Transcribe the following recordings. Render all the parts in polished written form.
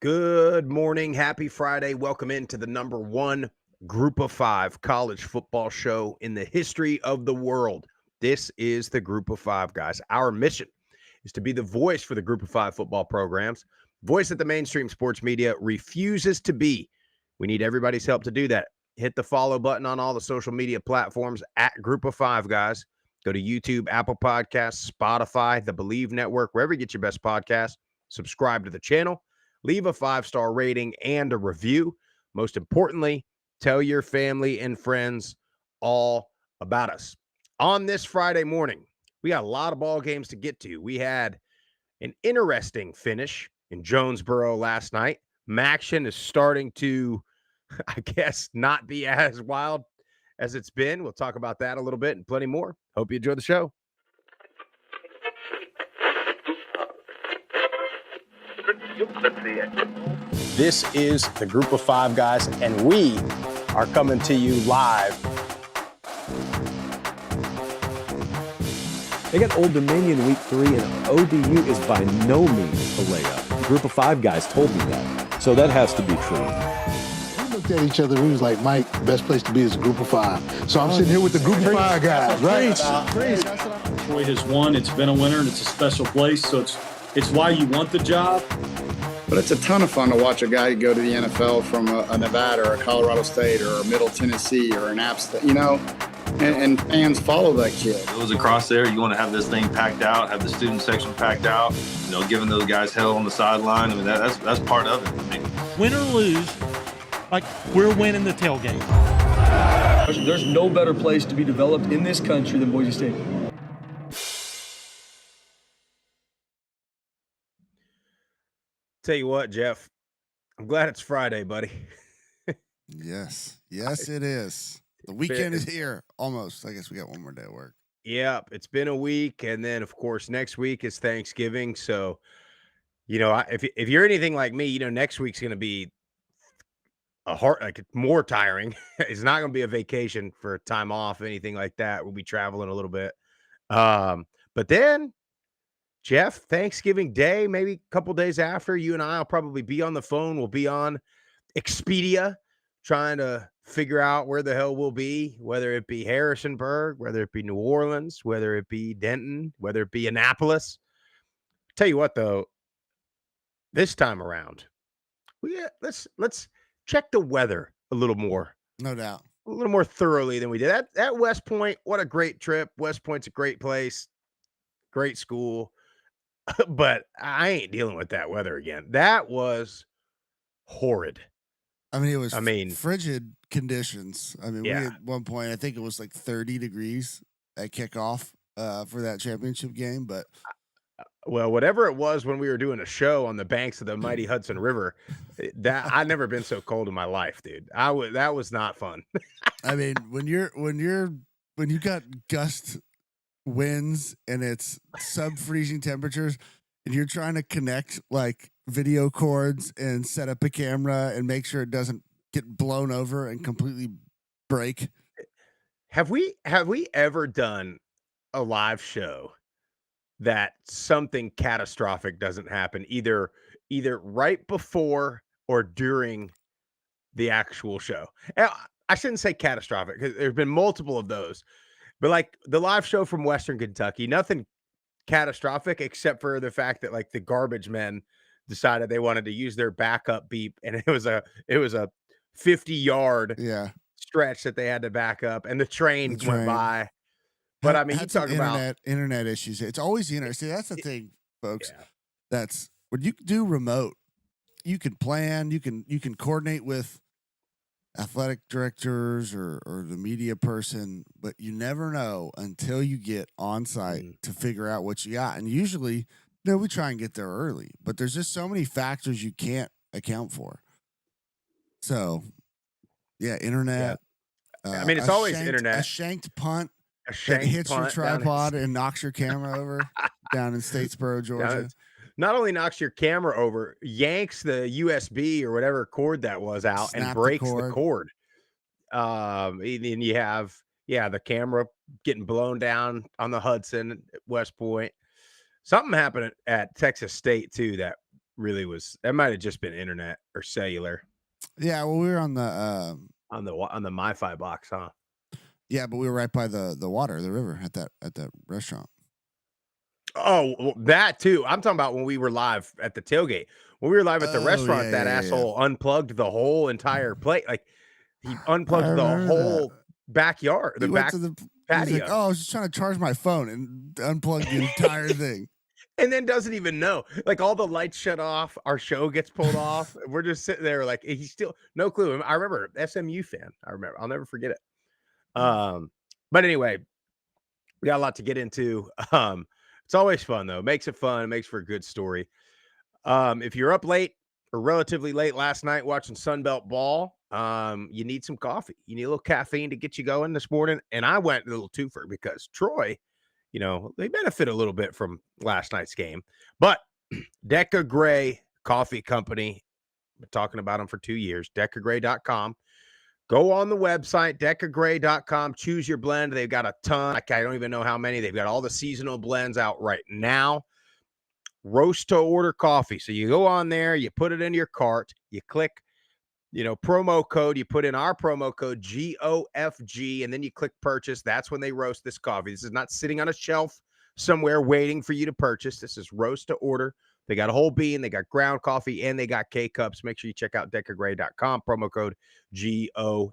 Good morning. Happy Friday. Welcome into the number one Group of Five college football show in the history of the world. This is the Group of Five, guys. Our mission is to be the voice for the Group of Five football programs, voice that the mainstream sports media refuses to be. We need everybody's help to do that. Hit the follow button on all the social media platforms at Group of Five, guys. Go to YouTube, Apple Podcasts, Spotify, the Believe Network, wherever you get your best podcasts. Subscribe to the channel. Leave a 5-star rating and a review. Most importantly, tell your family and friends all about us. On this Friday morning, we got a lot of ball games to get to. We had an interesting finish in Jonesboro last night. Maction is starting to, I guess, not be as wild as it's been. We'll talk about that a little bit and plenty more. Hope you enjoy the show. This is the Group of Five, guys, and we are coming to you live. They got Old Dominion week 3, and ODU is by no means a layup. The Group of Five guys told me that, so that has to be true. We looked at each other, we was like, Mike, the best place to be is a Group of Five. So I'm sitting here with the Group of Five guys, right? Troy has won, it's been a winner, and it's a special place, so it's why you want the job. But it's a ton of fun to watch a guy go to the NFL from a Nevada or a Colorado State or a Middle Tennessee or an App State, and fans follow that kid. Those across there, you want to have this thing packed out, have the student section packed out, giving those guys hell on the sideline. I mean, that's part of it. I mean, win or lose, like we're winning the tailgate. There's no better place to be developed in this country than Boise State. Tell you what, Jeff, I'm glad it's Friday, buddy. Yes, it is. The weekend is here, almost. I guess we got one more day of work. Yep, it's been a week, and then, of course, next week is Thanksgiving. So, if you're anything like me, next week's going to be more tiring. It's not going to be a vacation for time off, anything like that. We'll be traveling a little bit. But then, Jeff, Thanksgiving Day, maybe a couple days after, you and I will probably be on the phone. We'll be on Expedia trying to figure out where the hell we'll be, whether it be Harrisonburg, whether it be New Orleans, whether it be Denton, whether it be Annapolis. Tell you what, though, this time around, let's check the weather a little more. No doubt. A little more thoroughly than we did. At West Point, what a great trip. West Point's a great place, great school. But I ain't dealing with that weather again. That was horrid. It was frigid conditions. We at one point, I think it was like 30 degrees at kickoff for that championship game. But well, whatever it was when we were doing a show on the banks of the mighty Hudson River, that I've never been so cold in my life, dude. That was not fun. When you got gust winds and it's sub-freezing temperatures and you're trying to connect like video cords and set up a camera and make sure it doesn't get blown over and completely break. Have we ever done a live show that something catastrophic doesn't happen either right before or during the actual show? I shouldn't say catastrophic because there's been multiple of those. But like the live show from Western Kentucky, nothing catastrophic except for the fact that like the garbage men decided they wanted to use their backup beep, and it was a 50-yard stretch that they had to back up, and the train went by. But you talk about internet issues. It's always the internet. See, that's the thing, folks. Yeah. That's when you do remote, you can plan, you can coordinate with athletic directors or the media person, but you never know until you get on site to figure out what you got. And usually, we try and get there early, but there's just so many factors you can't account for. So, internet. Yeah. It's always internet. A shanked punt that hits your tripod and knocks your camera over down in Statesboro, Georgia. Not only knocks your camera over, yanks the USB or whatever cord that was out and breaks the cord. And you have, the camera getting blown down on the Hudson at West Point. Something happened at Texas State, too, that really was. That might have just been internet or cellular Yeah, well, we were on the on the MiFi box, huh? yeah, but we were right by the water, the river at that restaurant. Oh, well, that too. I'm talking about when we were live at the tailgate. When we were live at the Oh, restaurant, yeah, that yeah, yeah. asshole unplugged the whole entire plate. Like he I unplugged the remember whole backyard, that. the He went back to the. He was like, patio, "Oh, I was just trying to charge my phone and unplug the entire thing." and then doesn't even know. Like all the lights shut off, our show gets pulled off. We're just sitting there, like he's still no clue. I remember SMU fan. I remember. I'll never forget it. But anyway, we got a lot to get into. It's always fun though. Makes it fun. It makes for a good story. If you're up late or relatively late last night watching Sunbelt ball, you need some coffee. You need a little caffeine to get you going this morning. And I went a little twofer because Troy, they benefit a little bit from last night's game. But Deca Gray Coffee Company, been talking about them for 2 years, decagray.com. Go on the website, decagray.com. Choose your blend. They've got a ton. I don't even know how many. They've got all the seasonal blends out right now. Roast to order coffee. So you go on there, you put it in your cart, you click, promo code, you put in our promo code GOFG, and then you click purchase. That's when they roast this coffee. This is not sitting on a shelf somewhere waiting for you to purchase. This is roast to order. They got a whole bean, they got ground coffee, and they got K-Cups. Make sure you check out decagray.com, promo code GOFG.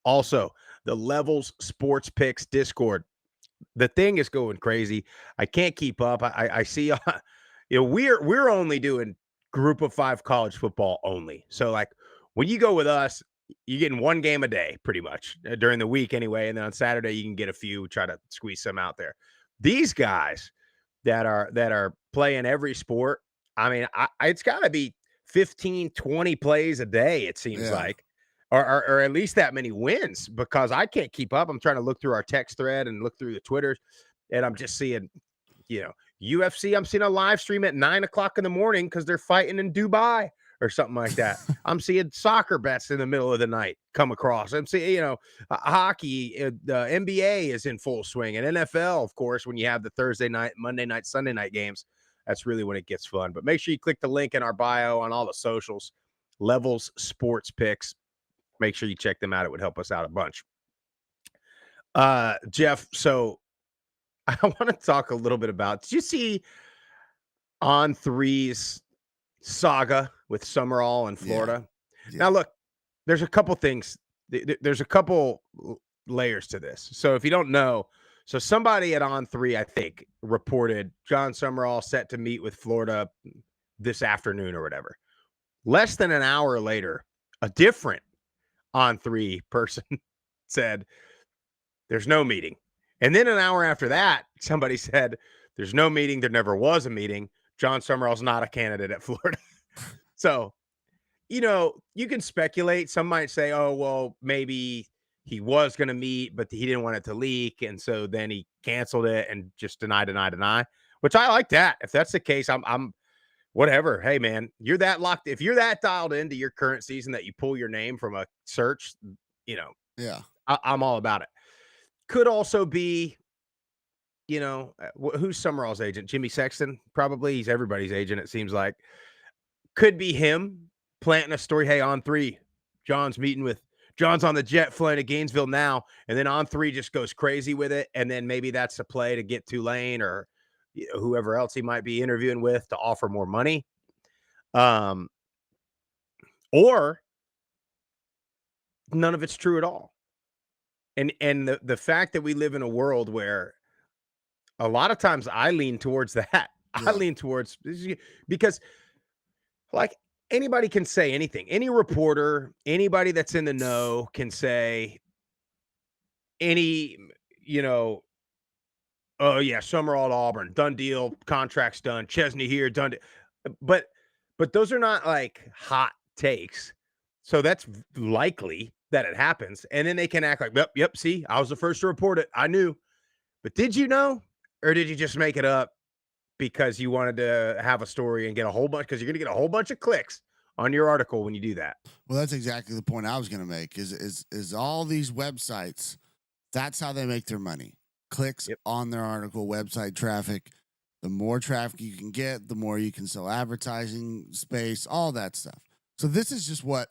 Also, the Levels Sports Picks Discord. The thing is going crazy. I can't keep up. I see, we're only doing group of 5 college football only. So like when you go with us, you're getting one game a day pretty much during the week anyway. And then on Saturday, you can get a few, try to squeeze some out there. These guys that are playing every sport, I mean, it's got to be 15, 20 plays a day, it seems like. Or at least that many wins, because I can't keep up. I'm trying to look through our text thread and look through the Twitters, and I'm just seeing, UFC. I'm seeing a live stream at 9:00 in the morning because they're fighting in Dubai or something like that. I'm seeing soccer bets in the middle of the night come across. I'm seeing, hockey, the NBA is in full swing, and NFL, of course, when you have the Thursday night, Monday night, Sunday night games, that's really when it gets fun. But make sure you click the link in our bio on all the socials, Levels Sports Picks. Make sure you check them out. It would help us out a bunch. Jeff, so I want to talk a little bit about, did you see On3's saga with Summerall in Florida? Yeah. Now, look, there's a couple things. There's a couple layers to this. So if you don't know, so somebody at On3, I think, reported John Summerall set to meet with Florida this afternoon or whatever. Less than an hour later, a different On3 person said there's no meeting. And then an hour after that, somebody said there's no meeting. There never was a meeting. John Summerall's not a candidate at Florida. So, you can speculate. Some might say, oh, well, maybe he was going to meet, but he didn't want it to leak. And so then he canceled it and just deny, which I like that. If that's the case, I'm whatever. Hey, man, you're that locked. If you're that dialed into your current season that you pull your name from a search, yeah, I'm all about it. Could also be, who's Summerall's agent? Jimmy Sexton? Probably. He's everybody's agent, it seems like. Could be him planting a story. Hey, On3, John's on the jet flying to Gainesville now. And then On3 just goes crazy with it. And then maybe that's a play to get Tulane or whoever else he might be interviewing with to offer more money. Or none of it's true at all. And the fact that we live in a world where a lot of times I lean towards that. Yeah. I lean towards, because like anybody can say anything. Any reporter, anybody that's in the know can say oh yeah, Summerall at Auburn, done deal, contract's done, Chesney here, done. But those are not like hot takes. So that's likely that it happens. And then they can act like, yep, see, I was the first to report it. I knew. But did you know? Or did you just make it up because you wanted to have a story and get a whole bunch? Because you're going to get a whole bunch of clicks on your article when you do that. Well, that's exactly the point I was going to make is all these websites, that's how they make their money. Clicks on their article, website traffic. The more traffic you can get, the more you can sell advertising space, all that stuff. So this is just what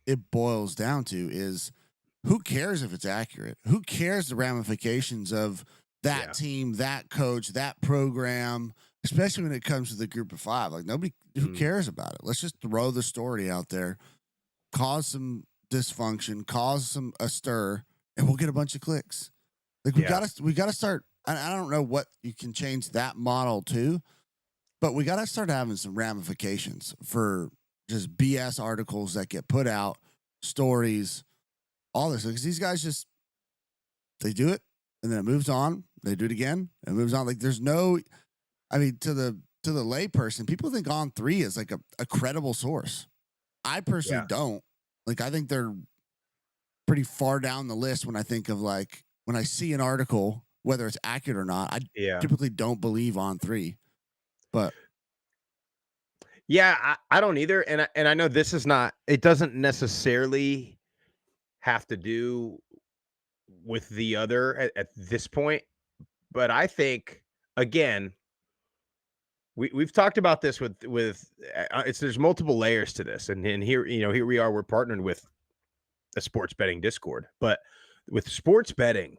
it boils down to is who cares if it's accurate? Who cares the ramifications of that team, that coach, that program, especially when it comes to the group of five? Like nobody who cares about it. Let's just throw the story out there, cause some dysfunction, cause a stir, and we'll get a bunch of clicks. Like we gotta start. I don't know what you can change that model to, but we gotta start having some ramifications for just BS articles that get put out, stories, all this. Because these guys they do it and then it moves on. They do it again and it moves on. Like there's no, I mean, to the lay person, people think On3 is like a credible source. I personally don't. Like I think they're pretty far down the list when I think of like when I see an article, whether it's accurate or not. I typically don't believe On3, but I don't either. And I know this is not, it doesn't necessarily have to do with the other at this point, but I think again, we've talked about this with there's multiple layers to this, and here here we are, we're partnered with a sports betting Discord, but with sports betting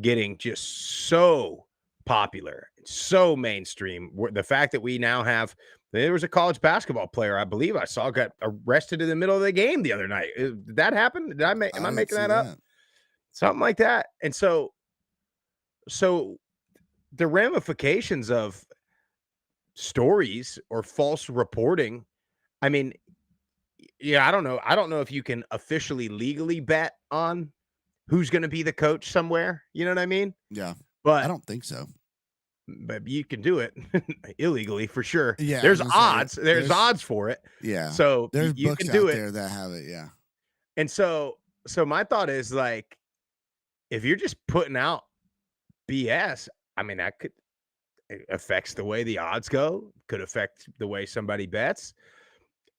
getting just so popular, so mainstream, the fact that we now have, there was a college basketball player I believe I saw got arrested in the middle of the game the other night. Did that happen? Am I making that up? Something like that. And so the ramifications of stories or false reporting, I mean, I don't know if you can officially legally bet on who's going to be the coach somewhere. You know what I mean? Yeah. But I don't think so. But you can do it illegally for sure. Yeah. There's odds. There's odds for it. Yeah. So there's you books can do out it there that have it. Yeah. And so my thought is like, if you're just putting out BS, I mean, it affects the way the odds go, could affect the way somebody bets.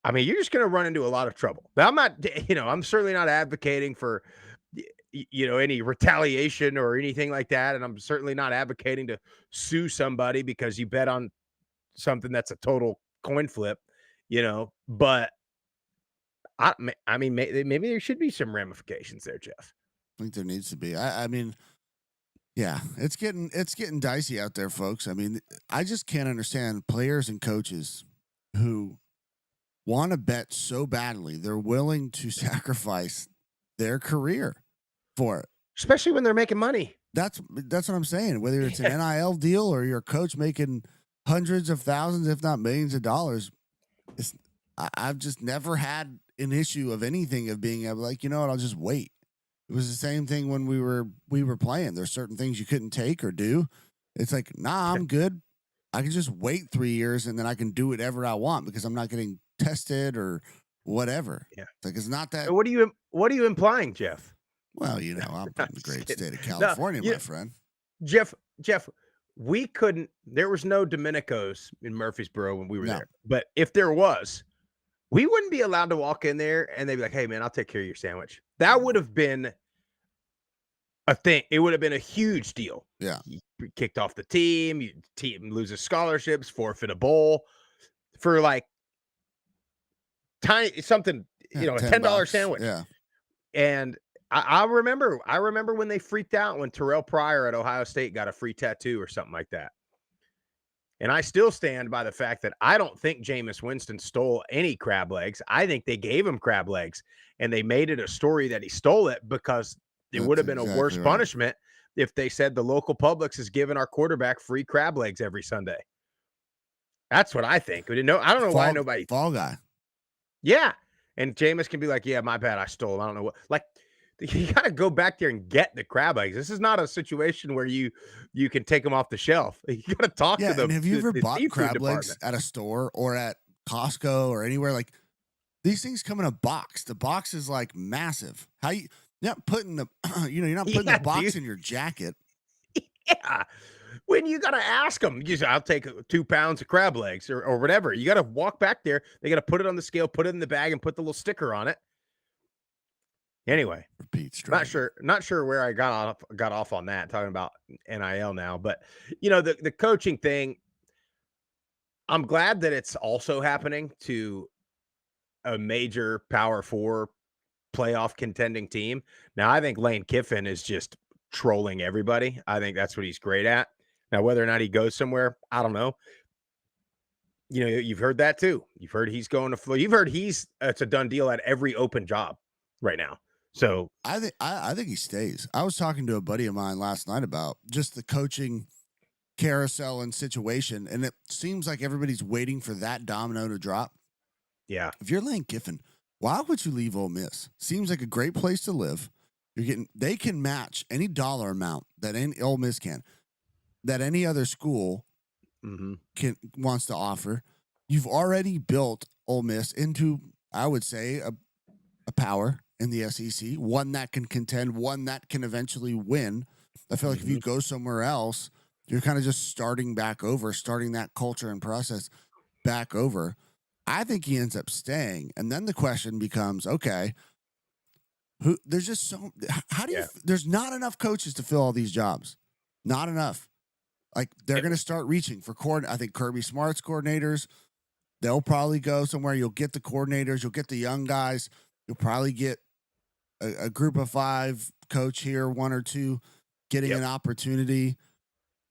I mean, you're just going to run into a lot of trouble. Now, I'm not, I'm certainly not advocating for, any retaliation or anything like that. And I'm certainly not advocating to sue somebody because you bet on something that's a total coin flip, but I mean, maybe there should be some ramifications there, Jeff. I think there needs to be. I mean, yeah, it's getting dicey out there, folks. I mean, I just can't understand players and coaches who want to bet so badly they're willing to sacrifice their career for it, especially when they're making money. That's what I'm saying. Whether it's an NIL deal or your coach making hundreds of thousands, if not millions of dollars, I've just never had an issue of anything of being able, like, I'll just wait. It was the same thing when we were playing. There's certain things you couldn't take or do. It's like, nah, I'm good. I can just wait 3 years and then I can do whatever I want because I'm not getting tested or whatever. Yeah. It's like, it's not that. What are you implying, Jeff? Well, I'm from the great state of California, my friend. Jeff, we couldn't, there was no Domenico's in Murfreesboro when we were there. But if there was, we wouldn't be allowed to walk in there and they'd be like, hey, man, I'll take care of your sandwich. That would have been a thing. It would have been a huge deal. Yeah. You kicked off the team, team loses scholarships, forfeit a bowl for like tiny something, a $10 sandwich. Yeah. And I remember when they freaked out when Terrell Pryor at Ohio State got a free tattoo or something like that. And I still stand by the fact that I don't think Jameis Winston stole any crab legs. I think they gave him crab legs and they made it a story that he stole it because it would have been a worse punishment if they said the local Publix is giving our quarterback free crab legs every Sunday. That's what I think. I don't know why nobody. Fall guy. Yeah. And Jameis can be like, yeah, my bad. I stole them. I don't know what. Like, you got to go back there and get the crab legs. This is not a situation where you can take them off the shelf. You got to talk to them. And have you ever bought crab legs at a store or at Costco or anywhere? Like, these things come in a box. The box is like massive. You're not putting the the box in your jacket. Yeah. When you got to ask them, I'll take 2 pounds of crab legs or whatever. You got to walk back there. They got to put it on the scale, put it in the bag, and put the little sticker on it. Anyway, not sure where I got off on that, talking about NIL now, but the coaching thing, I'm glad that it's also happening to a major Power 4 playoff contending team. Now, I think Lane Kiffin is just trolling everybody. I think that's what he's great at. Now, whether or not he goes somewhere, I don't know. You know, you've heard that too. You've heard he's going to Florida. You've heard it's a done deal at every open job right now. So I think he stays. I was talking to a buddy of mine last night about just the coaching carousel and situation, and it seems like everybody's waiting for that domino to drop. yeah, If you're Lane Kiffin, why would you leave Ole Miss? Seems like a great place to live. They can match any dollar amount that any Ole Miss can, that any other school wants to offer. You've already built Ole Miss into, I would say, a power in the SEC, one that can contend, one that can eventually win. I feel like if you go somewhere else, you're kind of just starting back over, starting that culture and process back over. I think he ends up staying. And then the question becomes, okay, there's just how do you, there's not enough coaches to fill all these jobs. Not enough. Like they're going to start reaching for I think Kirby Smart's coordinators. They'll probably go somewhere. You'll get the coordinators. You'll get the young guys. You'll probably get a group of 5 coach here, 1 or 2, getting an opportunity.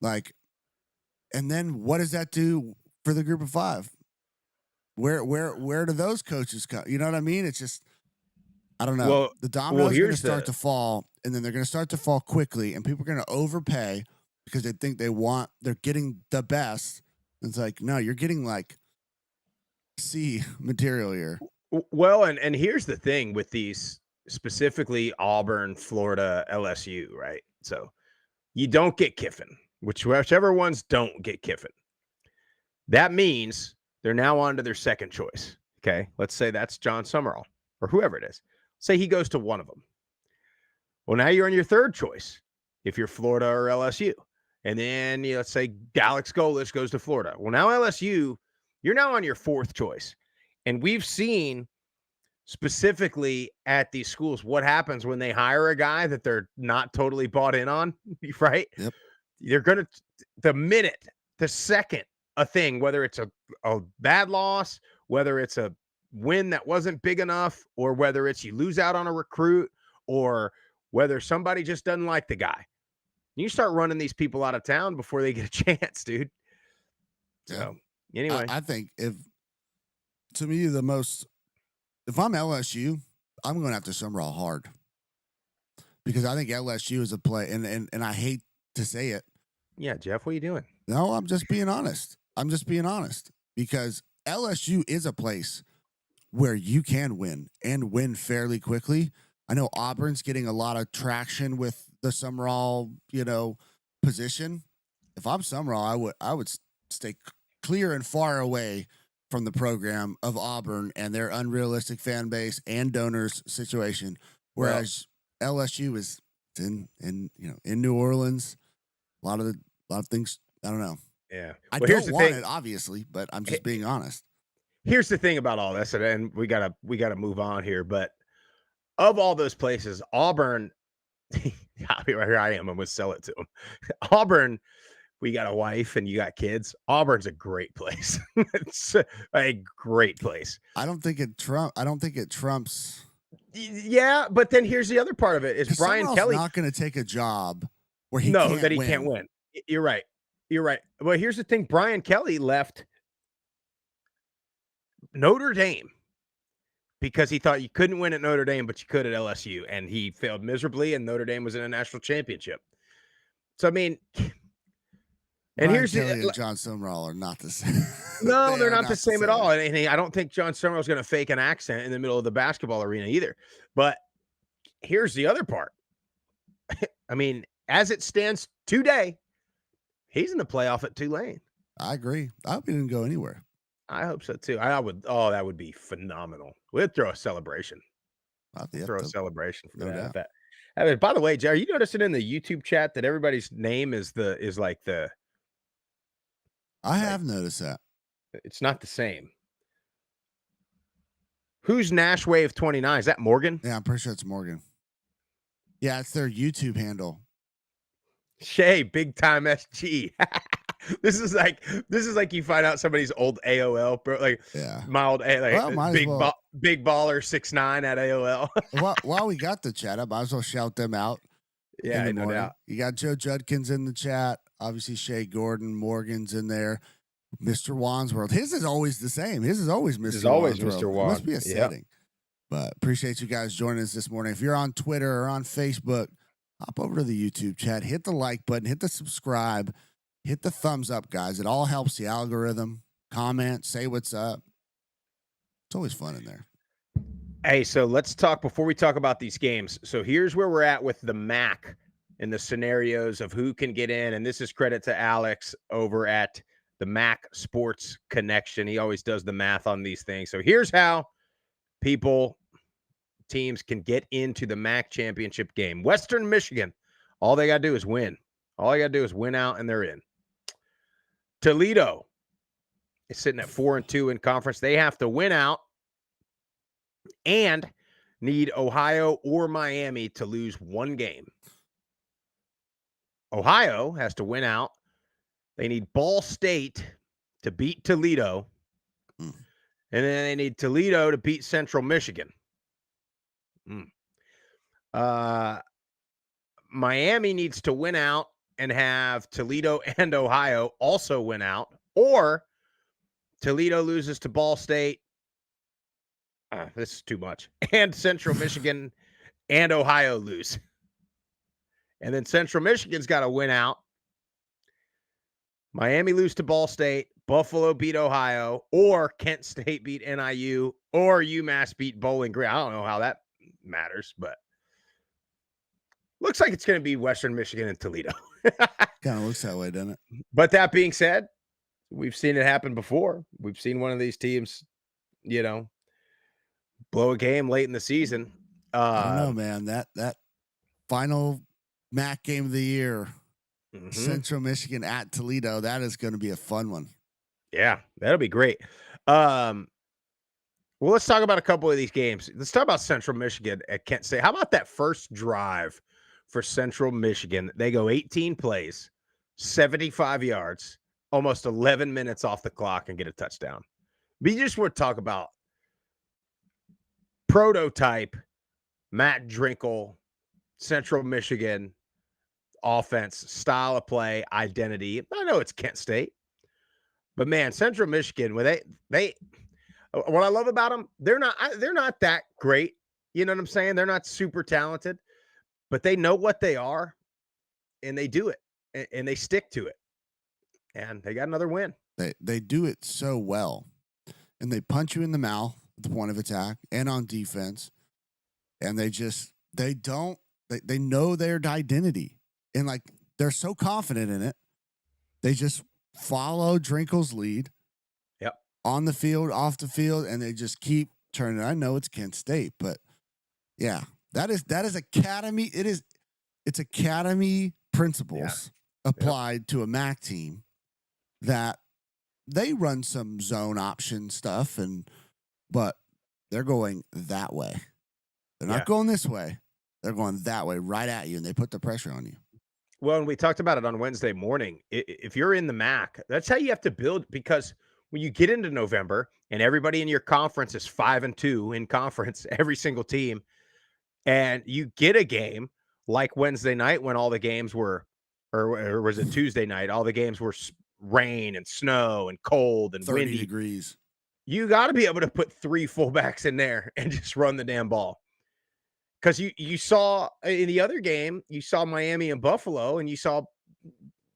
Like, and then what does that do for the group of 5? Where do those coaches come? You know what I mean? It's just, I don't know. Well, the dominoes are going to here's start to fall, and then they're going to start to fall quickly, and people are going to overpay because they think they're getting the best. It's like, no, you're getting like C material here. Well, and here's the thing with these, specifically Auburn, Florida, LSU, right? So you don't get Kiffin, whichever ones don't get Kiffin. That means they're now on to their second choice. Okay. Let's say that's John Summerall or whoever it is. Say he goes to one of them. Well, now you're on your third choice if you're Florida or LSU. And then let's say Alex Golesh goes to Florida. Well, now LSU, you're now on your fourth choice. And we've seen specifically at these schools what happens when they hire a guy that they're not totally bought in on, right? Yep. You're going to, the second a thing, whether it's a bad loss, whether it's a win that wasn't big enough, or whether it's you lose out on a recruit, or whether somebody just doesn't like the guy. You start running these people out of town before they get a chance, dude. So anyway, I think if I'm LSU, I'm going after Summerall hard because I think LSU is a play, and I hate to say it. Yeah, Jeff, what are you doing? No, I'm just being honest. Because LSU is a place where you can win and win fairly quickly. I know Auburn's getting a lot of traction with the Summerall, position. If I'm Summerall, I would stay clear and far away from the program of Auburn and their unrealistic fan base and donors situation. Whereas LSU is in New Orleans. A lot of things. I don't know. Yeah, I don't want it, obviously, but I'm just being honest. Here's the thing about all this, and we gotta move on here. But of all those places, Auburn, here I am. I'm gonna sell it to them. Auburn, we got a wife and you got kids. Auburn's a great place. It's a great place. I don't think it trumps. Yeah, but then here's the other part of it: is Brian Kelly not going to take a job where he can't win? You're right. Well, here's the thing: Brian Kelly left Notre Dame because he thought you couldn't win at Notre Dame, but you could at LSU, and he failed miserably, and Notre Dame was in a national championship. So, I mean, and Brian Kelly and John Summerall are not the same. No, they're not the same at all. And I don't think John Summerall's going to fake an accent in the middle of the basketball arena either. But here's the other part. I mean, as it stands today, he's in the playoff at Tulane. I agree. I hope he didn't go anywhere. I hope so too. I would. Oh, that would be phenomenal. We'd throw a celebration. Celebration for that. I mean, by the way, Jay, are you noticing in the YouTube chat that everybody's name is like the? I have noticed that. It's not the same. Who's Nash Wave 29? Is that Morgan? Yeah, I'm pretty sure it's Morgan. Yeah, it's their YouTube handle. Shay, big time SG. This is like you find out somebody's old AOL, bro. Like Yeah. my old Well, might as well. big baller 6'9" at AOL. While we got the chat, I might as well shout them out. Yeah, in the no morning. doubt. You got Joe Judkins in the chat. Obviously, Shea Gordon, Morgan's in there. Mr. Wandsworth. His is always the same. His is always Mr. This is always Wandsworth. Mr. It Wand. must be a Yep. setting. But appreciate you guys joining us this morning. If you're on Twitter or on Facebook, hop over to the YouTube chat. Hit the like button. Hit the subscribe. Hit the thumbs up, guys. It all helps the algorithm. Comment. Say what's up. It's always fun in there. Hey, so let's talk before we talk about these games. So here's where we're at with the MAC and the scenarios of who can get in. And this is credit to Alex over at the MAC Sports Connection. He always does the math on these things. So here's how teams can get into the MAC championship game. Western Michigan, all they got to do is win. All they got to do is win out, and they're in. Toledo is sitting at 4-2 in conference. They have to win out and need Ohio or Miami to lose one game. Ohio has to win out. They need Ball State to beat Toledo. And then they need Toledo to beat Central Michigan. Miami needs to win out and have Toledo and Ohio also win out. Or Toledo loses to Ball State. This is too much. And Central Michigan and Ohio lose. And then Central Michigan's got to win out. Miami lose to Ball State. Buffalo beat Ohio. Or Kent State beat NIU. Or UMass beat Bowling Green. I don't know how that matters, but looks like it's going to be Western Michigan and Toledo. Kind of looks that way, doesn't it? But that being said, we've seen it happen before. We've seen one of these teams, blow a game late in the season. I don't know, man. That final MAC game of the year, Central Michigan at Toledo, that is going to be a fun one. Yeah, that'll be great. Well, let's talk about a couple of these games. Let's talk about Central Michigan at Kent State. How about that first drive for Central Michigan? They go 18 plays, 75 yards, almost 11 minutes off the clock and get a touchdown. We just want to talk about prototype Matt Drinkle, Central Michigan offense, style of play, identity. I know it's Kent State, but man, Central Michigan, when they what I love about them, they're not that great. You know what I'm saying? They're not super talented, but they know what they are, and they do it, and they stick to it, and they got another win. They do it so well, and they punch you in the mouth at the point of attack and on defense, and they know their identity, and like they're so confident in it, they just follow Drinkle's lead. Yep. On the field, off the field, and they just keep turning. I know it's Kent State, but yeah, that is academy. It's academy principles applied to a MAC team that they run some zone option stuff, but they're going that way. They're not going this way. They're going that way, right at you, and they put the pressure on you. Well, and we talked about it on Wednesday morning. If you're in the MAC, that's how you have to build, because when you get into November and everybody in your conference is 5-2 in conference, every single team, and you get a game like Wednesday night when all the games were, or was it Tuesday night? All the games were rain and snow and cold and 30 windy degrees. You got to be able to put three fullbacks in there and just run the damn ball. Because you saw in the other game, you saw Miami and Buffalo, and you saw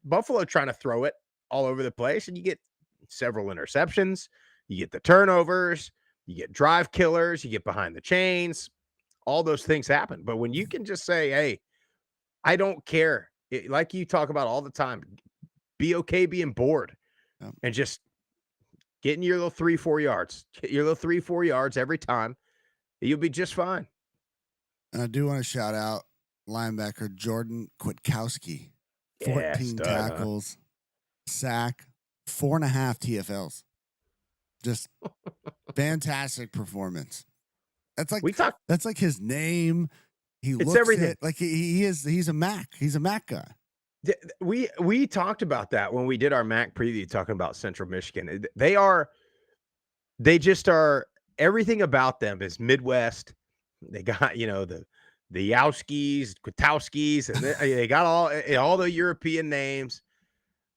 Buffalo trying to throw it all over the place, and you get several interceptions, you get the turnovers, you get drive killers, you get behind the chains, all those things happen. But when you can just say, hey, I don't care, like you talk about all the time, be okay being bored and just getting your little 3-4 yards, get your little 3-4 yards every time, you'll be just fine. And I do want to shout out linebacker Jordan Kwiatkowski. 14 tackles, sack, 4.5 TFLs. Just fantastic performance. That's like his name. He looks everything. like he's a Mac. He's a Mac guy. We talked about that when we did our MAC preview, talking about Central Michigan. They just are. Everything about them is Midwest. They got the Yowskis, Kwiatkowskis, and they got all the European names.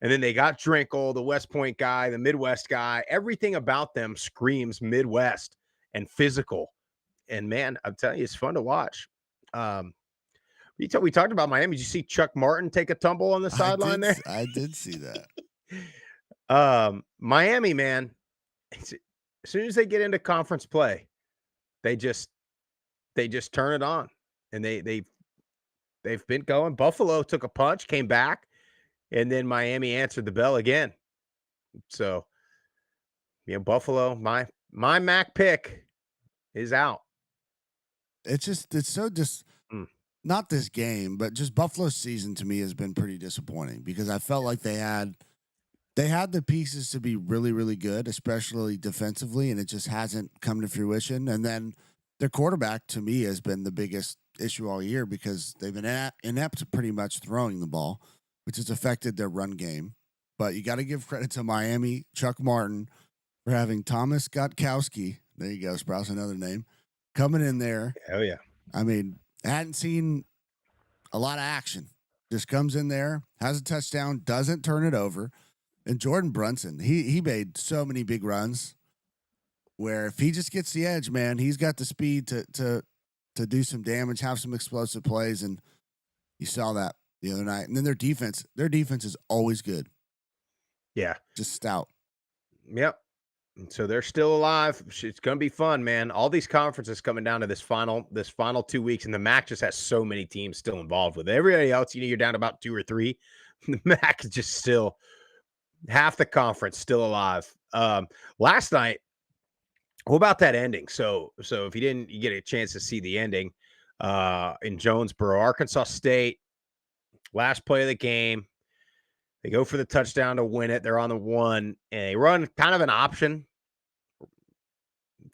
And then they got Drinkle, the West Point guy, the Midwest guy. Everything about them screams Midwest and physical. And man, I'm telling you, it's fun to watch. We talked about Miami. Did you see Chuck Martin take a tumble on the sideline there? I did see that. Miami, man, as soon as they get into conference play, they just turn it on, and they've been going. Buffalo took a punch, came back, and then Miami answered the bell again. So, Buffalo, my MAC pick is out. It's so not this game, but just Buffalo's season to me has been pretty disappointing because I felt like they had the pieces to be really, really good, especially defensively, and it just hasn't come to fruition. And then their quarterback, to me, has been the biggest issue all year because they've been inept pretty much throwing the ball, which has affected their run game. But you got to give credit to Miami, Chuck Martin, for having Thomas Gostkowski. There you go, Sprouse, another name, coming in there. Oh, yeah. I mean, hadn't seen a lot of action. Just comes in there, has a touchdown, doesn't turn it over. And Jordan Brunson, he made so many big runs where if he just gets the edge, man, he's got the speed to do some damage, have some explosive plays, and you saw that the other night. And then their defense is always good. Yeah. Just stout. Yep. So they're still alive. It's going to be fun, man. All these conferences coming down to this final 2 weeks, and the MAC just has so many teams still involved with it. Everybody else, you're down to about 2 or 3. The MAC is just still half the conference still alive. Last night, what about that ending? So if you get a chance to see the ending in Jonesboro, Arkansas State, last play of the game, they go for the touchdown to win it. They're on the 1, and they run kind of an option.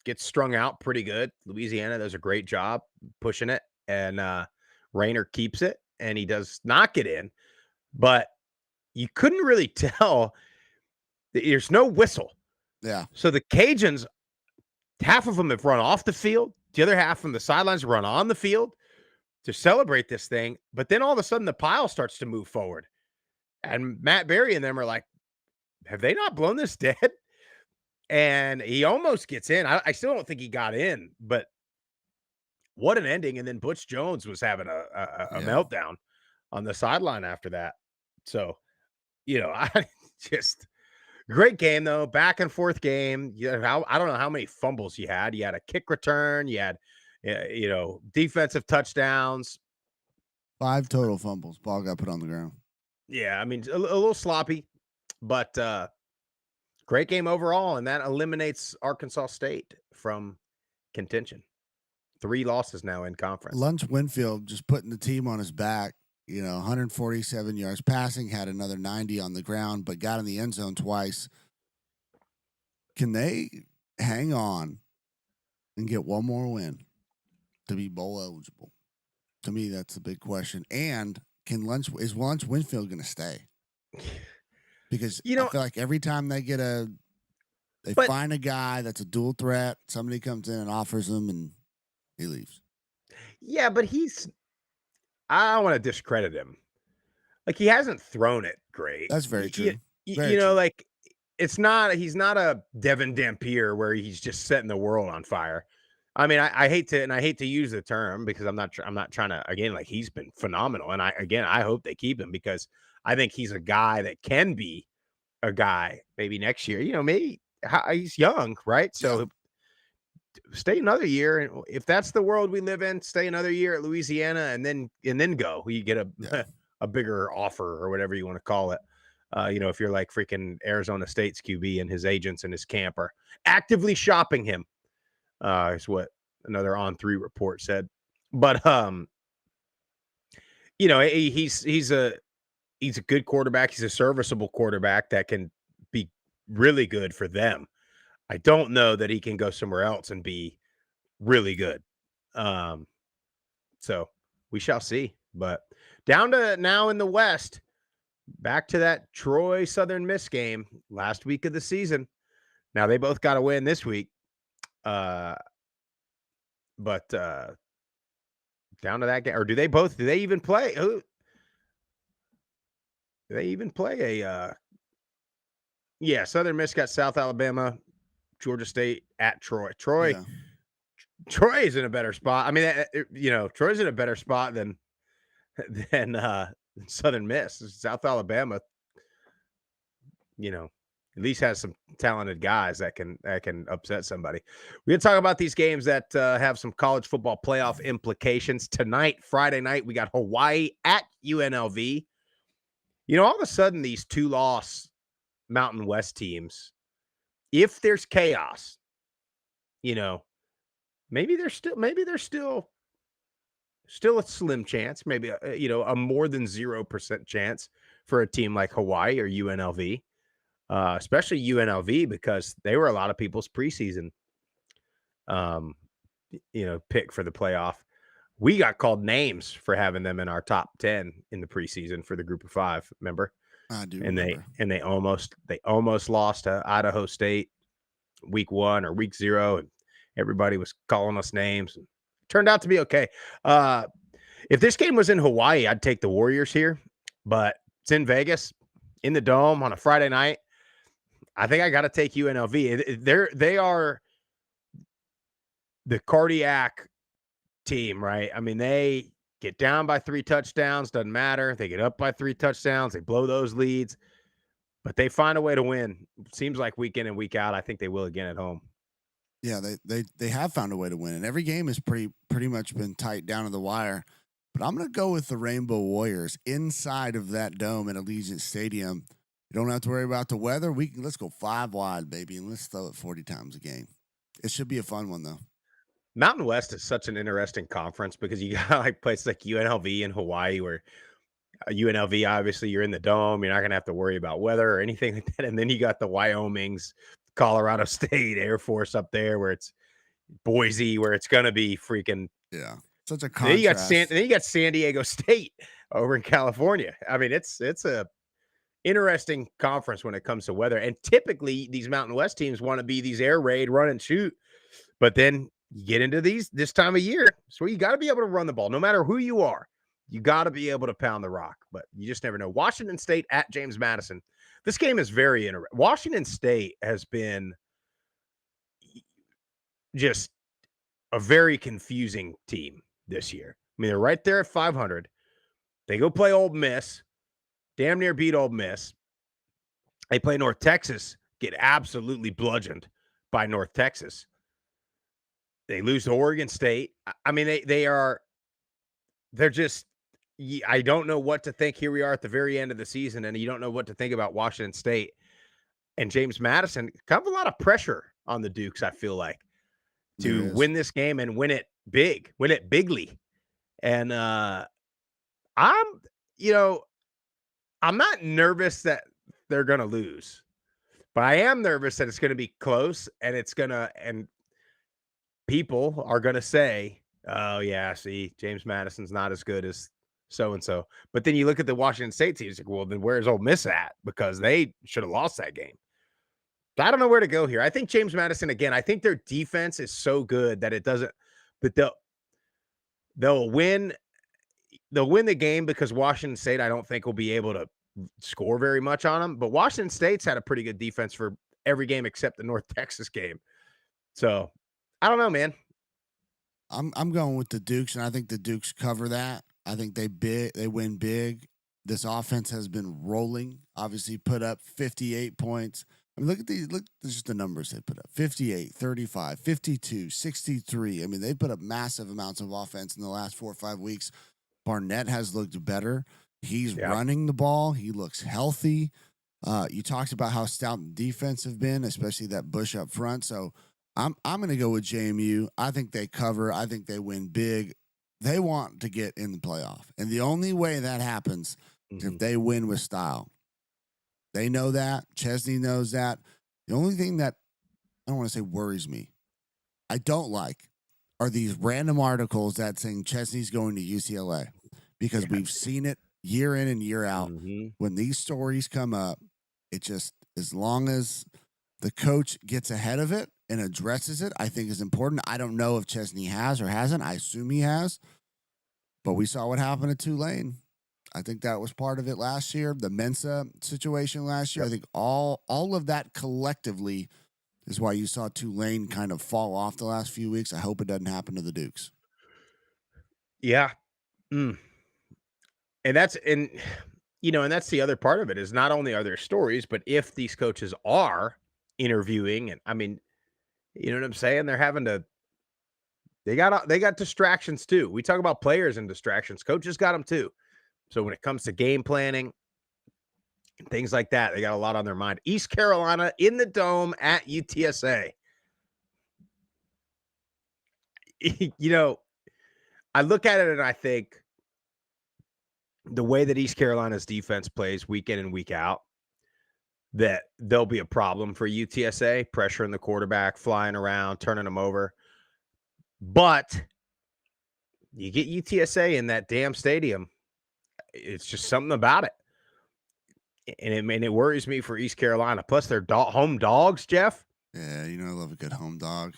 Gets strung out pretty good. Louisiana does a great job pushing it, and Rayner keeps it, and he does not get in. But you couldn't really tell. There's no whistle. Yeah. So the Cajuns, half of them have run off the field. The other half from the sidelines run on the field to celebrate this thing. But then all of a sudden the pile starts to move forward. And Matt Berry and them are like, have they not blown this dead? And he almost gets in. I still don't think he got in, but what an ending. And then Butch Jones was having a meltdown on the sideline after that. So, I just great game, though. Back and forth game. I don't know how many fumbles you had. You had a kick return. You had, defensive touchdowns. 5 total fumbles. Ball got put on the ground. Yeah, I mean, a little sloppy, but great game overall, and that eliminates Arkansas State from contention. 3 losses now in conference. Lunch Winfield just putting the team on his back, 147 yards passing, had another 90 on the ground, but got in the end zone twice. Can they hang on and get one more win to be bowl eligible? To me, that's the big question. And is Lunch Winfield going to stay? Because I feel like every time they find a guy that's a dual threat, somebody comes in and offers him, and he leaves. Yeah, but I don't want to discredit him. Like, he hasn't thrown it great. That's very true. Like, he's not a Devin Dampier where he's just setting the world on fire. I mean, I hate to use the term because I'm not trying to, again, like, he's been phenomenal. And I hope they keep him because I think he's a guy that can be a guy maybe next year, maybe he's young, right? So stay another year. And if that's the world we live in, stay another year at Louisiana and then go. You get a bigger offer or whatever you want to call it. If you're like freaking Arizona State's QB and his agents and his camp are actively shopping him. Is what another On3 report said. But he's a good quarterback. He's a serviceable quarterback that can be really good for them. I don't know that he can go somewhere else and be really good. So we shall see. But down to now in the West, back to that Troy Southern Miss game last week of the season. Now they both got a win this week. But down to that game, or do they even play? Do they even play a yeah, Southern Miss got South Alabama, Georgia State at Troy. Troy is in a better spot. I mean, Troy's in a better spot than Southern Miss. South Alabama, at least has some talented guys that can upset somebody. We're gonna talk about these games that have some college football playoff implications tonight. Friday night, we got Hawaii at UNLV. All of a sudden, these 2-loss Mountain West teams, if there's chaos, maybe there's still a slim chance, maybe a more than 0% chance for a team like Hawaii or UNLV. Especially UNLV, because they were a lot of people's preseason, pick for the playoff. We got called names for having them in our top 10 in the preseason for the group of 5. Remember? I do. And remember. they almost lost to Idaho State week 1 or week 0, and everybody was calling us names. And turned out to be okay. If this game was in Hawaii, I'd take the Warriors here, but it's in Vegas, in the Dome on a Friday night. I think I got to take UNLV. They are the cardiac team, right? I mean, they get down by 3 touchdowns, doesn't matter. They get up by 3 touchdowns, they blow those leads, but they find a way to win. Seems like week in and week out. I think they will again at home. Yeah, they have found a way to win, and every game has pretty much been tight down to the wire. But I'm going to go with the Rainbow Warriors inside of that dome at Allegiant Stadium. You don't have to worry about the weather. Let's go 5 wide, baby, and let's throw it 40 times a game. It should be a fun one, though. Mountain West is such an interesting conference because you got like places like UNLV and Hawaii, where UNLV, obviously, you're in the Dome. You're not going to have to worry about weather or anything like that. And then you got the Wyomings, Colorado State, Air Force up there, where it's Boise, where it's going to be freaking such a contrast. Then you got San Diego State over in California. I mean, it's a interesting conference when it comes to weather. And typically these Mountain West teams want to be these air raid, run and shoot. But then you get into this time of year, so you got to be able to run the ball. No matter who you are, you got to be able to pound the rock. But you just never know. Washington State at James Madison. This game is very interesting. Washington State has been just a very confusing team this year. I mean, they're right there at 500. They go play Ole Miss. Damn near beat Ole Miss. They play North Texas, get absolutely bludgeoned by North Texas. They lose to Oregon State. I mean, they're just, I don't know what to think. Here we are at the very end of the season, and you don't know what to think about Washington State. And James Madison, kind of a lot of pressure on the Dukes, I feel like, to win this game and win it bigly. And I'm not nervous that they're going to lose, but I am nervous that it's going to be close, and people are going to say, oh yeah, see, James Madison's not as good as so-and-so. But then you look at the Washington State team, it's like, well, then where's Ole Miss at? Because they should have lost that game. I don't know where to go here. I think James Madison, again, I think their defense is so good that it doesn't, but they'll win the game, because Washington State, I don't think, will be able to score very much on them. But Washington State's had a pretty good defense for every game except the North Texas game. So I don't know, man. I'm going with the Dukes, and I think the Dukes cover that. I think they win big. This offense has been rolling. Obviously, put up 58 points. I mean, look at just the numbers they put up: 58, 35, 52, 63. I mean, they put up massive amounts of offense in the last 4 or 5 weeks. Barnett has looked better. He's running the ball. He looks healthy. You talked about how stout the defense have been, especially that Bush up front. So I'm going to go with JMU. I think they cover. I think they win big. They want to get in the playoff, and the only way that happens is if they win with style. They know that. Chesney knows that. The only thing that I don't want to say worries me, I don't like, are these random articles that saying Chesney's going to UCLA, because we've seen it year in and year out. Mm-hmm. When these stories come up, it just, as long as the coach gets ahead of it and addresses it, I think is important. I don't know if Chesney has or hasn't. I assume he has. But we saw what happened at Tulane. I think that was part of it last year. The Mensa situation last year. I think all of that collectively is why you saw Tulane kind of fall off the last few weeks. I hope it doesn't happen to the Dukes. Yeah. And that's and that's the other part of it, is not only are there stories, but if these coaches are interviewing, and I mean, you know what I'm saying? They're having to, they got distractions too. We talk about players and distractions. Coaches got them too. So when it comes to game planning and things like that, they got a lot on their mind. East Carolina in the Dome at UTSA. I look at it and I think the way that East Carolina's defense plays week in and week out, that there'll be a problem for UTSA, pressuring the quarterback, flying around, turning them over. But you get UTSA in that damn stadium, it's just something about it. And it worries me for East Carolina. Plus, they're home dogs, Jeff. Yeah, I love a good home dog.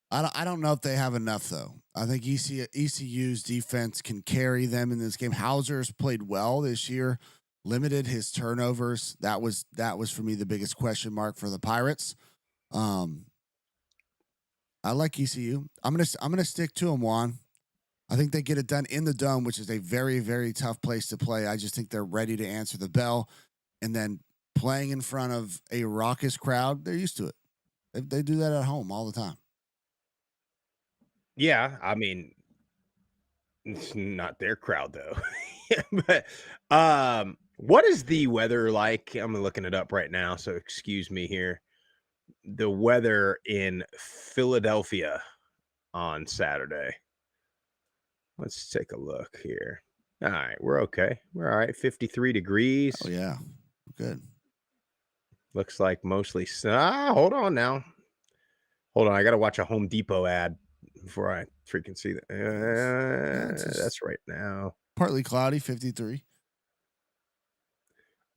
I don't know if they have enough, though. I think ECU's defense can carry them in this game. Hauser's played well this year, limited his turnovers. That was for me the biggest question mark for the Pirates. I like ECU. I'm gonna stick to them, Juan. I think they get it done in the Dome, which is a very, very tough place to play. I just think they're ready to answer the bell. And then playing in front of a raucous crowd, they're used to it. They do that at home all the time. Yeah, I mean, it's not their crowd though. But what is the weather like? I'm looking it up right now, so excuse me here. The weather in Philadelphia on Saturday. Let's take a look here. All right, we're okay. We're all right. 53 degrees. Oh yeah, good. Looks like mostly sun. Hold on now. Hold on, I got to watch a Home Depot ad before I freaking see that. That's right now. Partly cloudy, 53.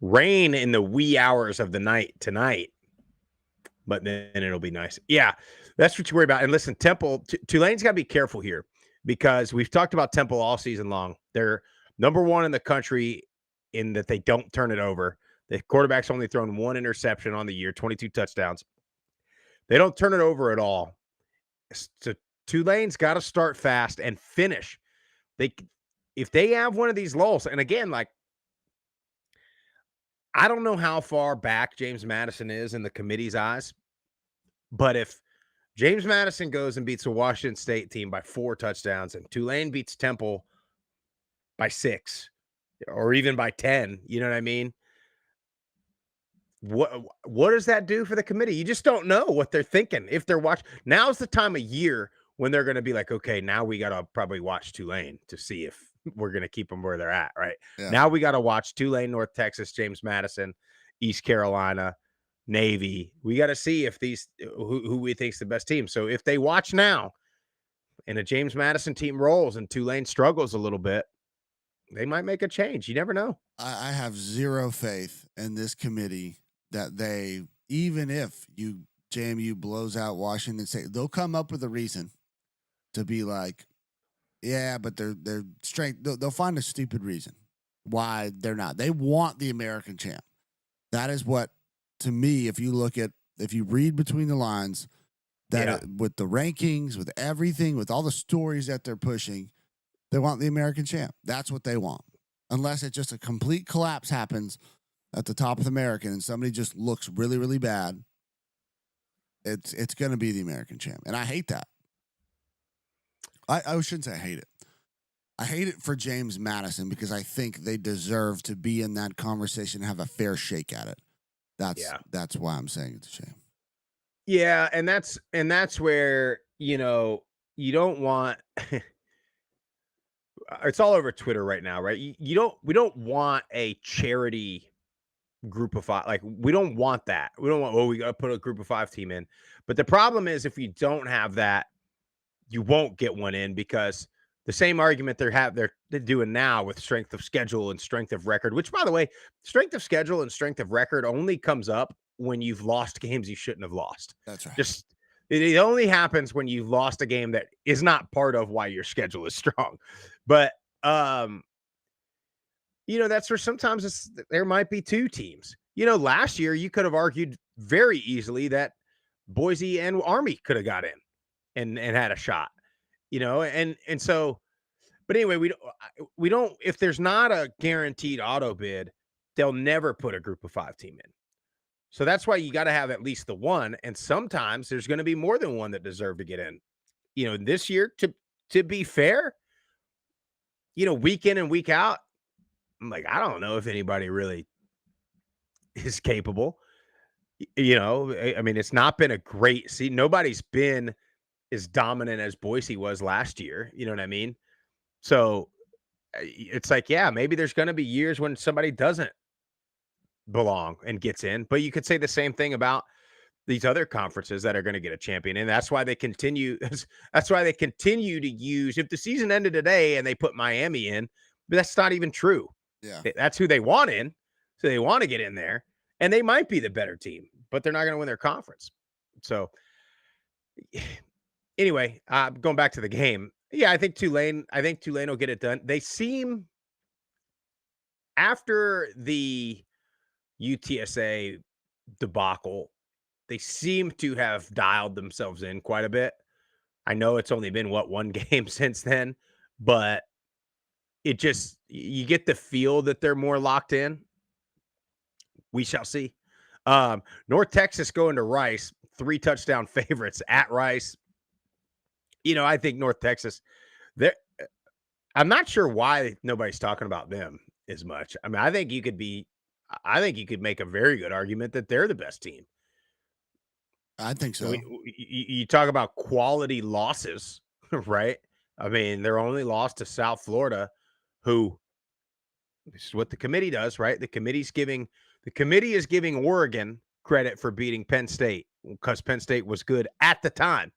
Rain in the wee hours of the night tonight, but then it'll be nice. Yeah, that's what you worry about. And listen, Temple, Tulane's got to be careful here, because we've talked about Temple all season long. They're number one in the country in that they don't turn it over. The quarterback's only thrown one interception on the year, 22 touchdowns. They don't turn it over at all. So Tulane's got to start fast and finish. If they have one of these lulls, and again, like, I don't know how far back James Madison is in the committee's eyes, but if James Madison goes and beats a Washington State team by 4 touchdowns and Tulane beats Temple by 6 or even by 10, you know what I mean? What does that do for the committee? You just don't know what they're thinking. If they're watching, now's the time of year when they're going to be like, okay, now we got to probably watch Tulane to see if we're going to keep them where they're at, right? Yeah. Now we got to watch Tulane, North Texas, James Madison, East Carolina, Navy. We got to see if these who we think's the best team. So if they watch now and a James Madison team rolls and Tulane struggles a little bit, they might make a change. You never know. I have zero faith in this committee that they, even if JMU blows out Washington State, they'll come up with a reason to be like, yeah, but their strength, they'll find a stupid reason why they're not. They want the American champ. That is what, to me, if you read between the lines, that with the rankings, with everything, with all the stories that they're pushing, they want the American champ. That's what they want. Unless it just a complete collapse happens at the top of the American and somebody just looks really, really bad, it's going to be the American champ. And I hate that. I shouldn't say I hate it. I hate it for James Madison because I think they deserve to be in that conversation and have a fair shake at it. That's why I'm saying it's a shame. Yeah, and that's where, you don't want it's all over Twitter right now, right? We don't want a charity group of 5. Like, we don't want that. We don't want, we got to put a group of 5 team in. But the problem is, if you don't have that, you won't get one in because the same argument they're doing now with strength of schedule and strength of record, which, by the way, strength of schedule and strength of record only comes up when you've lost games you shouldn't have lost. That's right. Just it only happens when you've lost a game that is not part of why your schedule is strong. But that's where sometimes there might be two teams. Last year you could have argued very easily that Boise and Army could have got in and had a shot. And so, but anyway, we don't, if there's not a guaranteed auto bid, they'll never put a group of 5 team in. So that's why you got to have at least the one. And sometimes there's going to be more than one that deserve to get in. This year, to be fair, week in and week out, I'm like, I don't know if anybody really is capable. I mean, it's not been a great season. Nobody's been as dominant as Boise was last year. You know what I mean? So it's like, yeah, maybe there's going to be years when somebody doesn't belong and gets in, but you could say the same thing about these other conferences that are going to get a champion. And that's why they continue. That's why they continue to use, if the season ended today and they put Miami in, but that's not even true. Yeah. That's who they want in. So they want to get in there, and they might be the better team, but they're not going to win their conference. So anyway, going back to the game. Yeah, I think Tulane will get it done. They seem, after the UTSA debacle, they seem to have dialed themselves in quite a bit. I know it's only been one game since then, but you get the feel that they're more locked in. We shall see. North Texas going to Rice, 3 touchdown favorites at Rice. I think North Texas, I'm not sure why nobody's talking about them as much. I mean, I think you could make a very good argument that they're the best team. I think so. You talk about quality losses, right? I mean, their only loss to South Florida, who, this is what the committee does, right? The committee is giving Oregon credit for beating Penn State because Penn State was good at the time.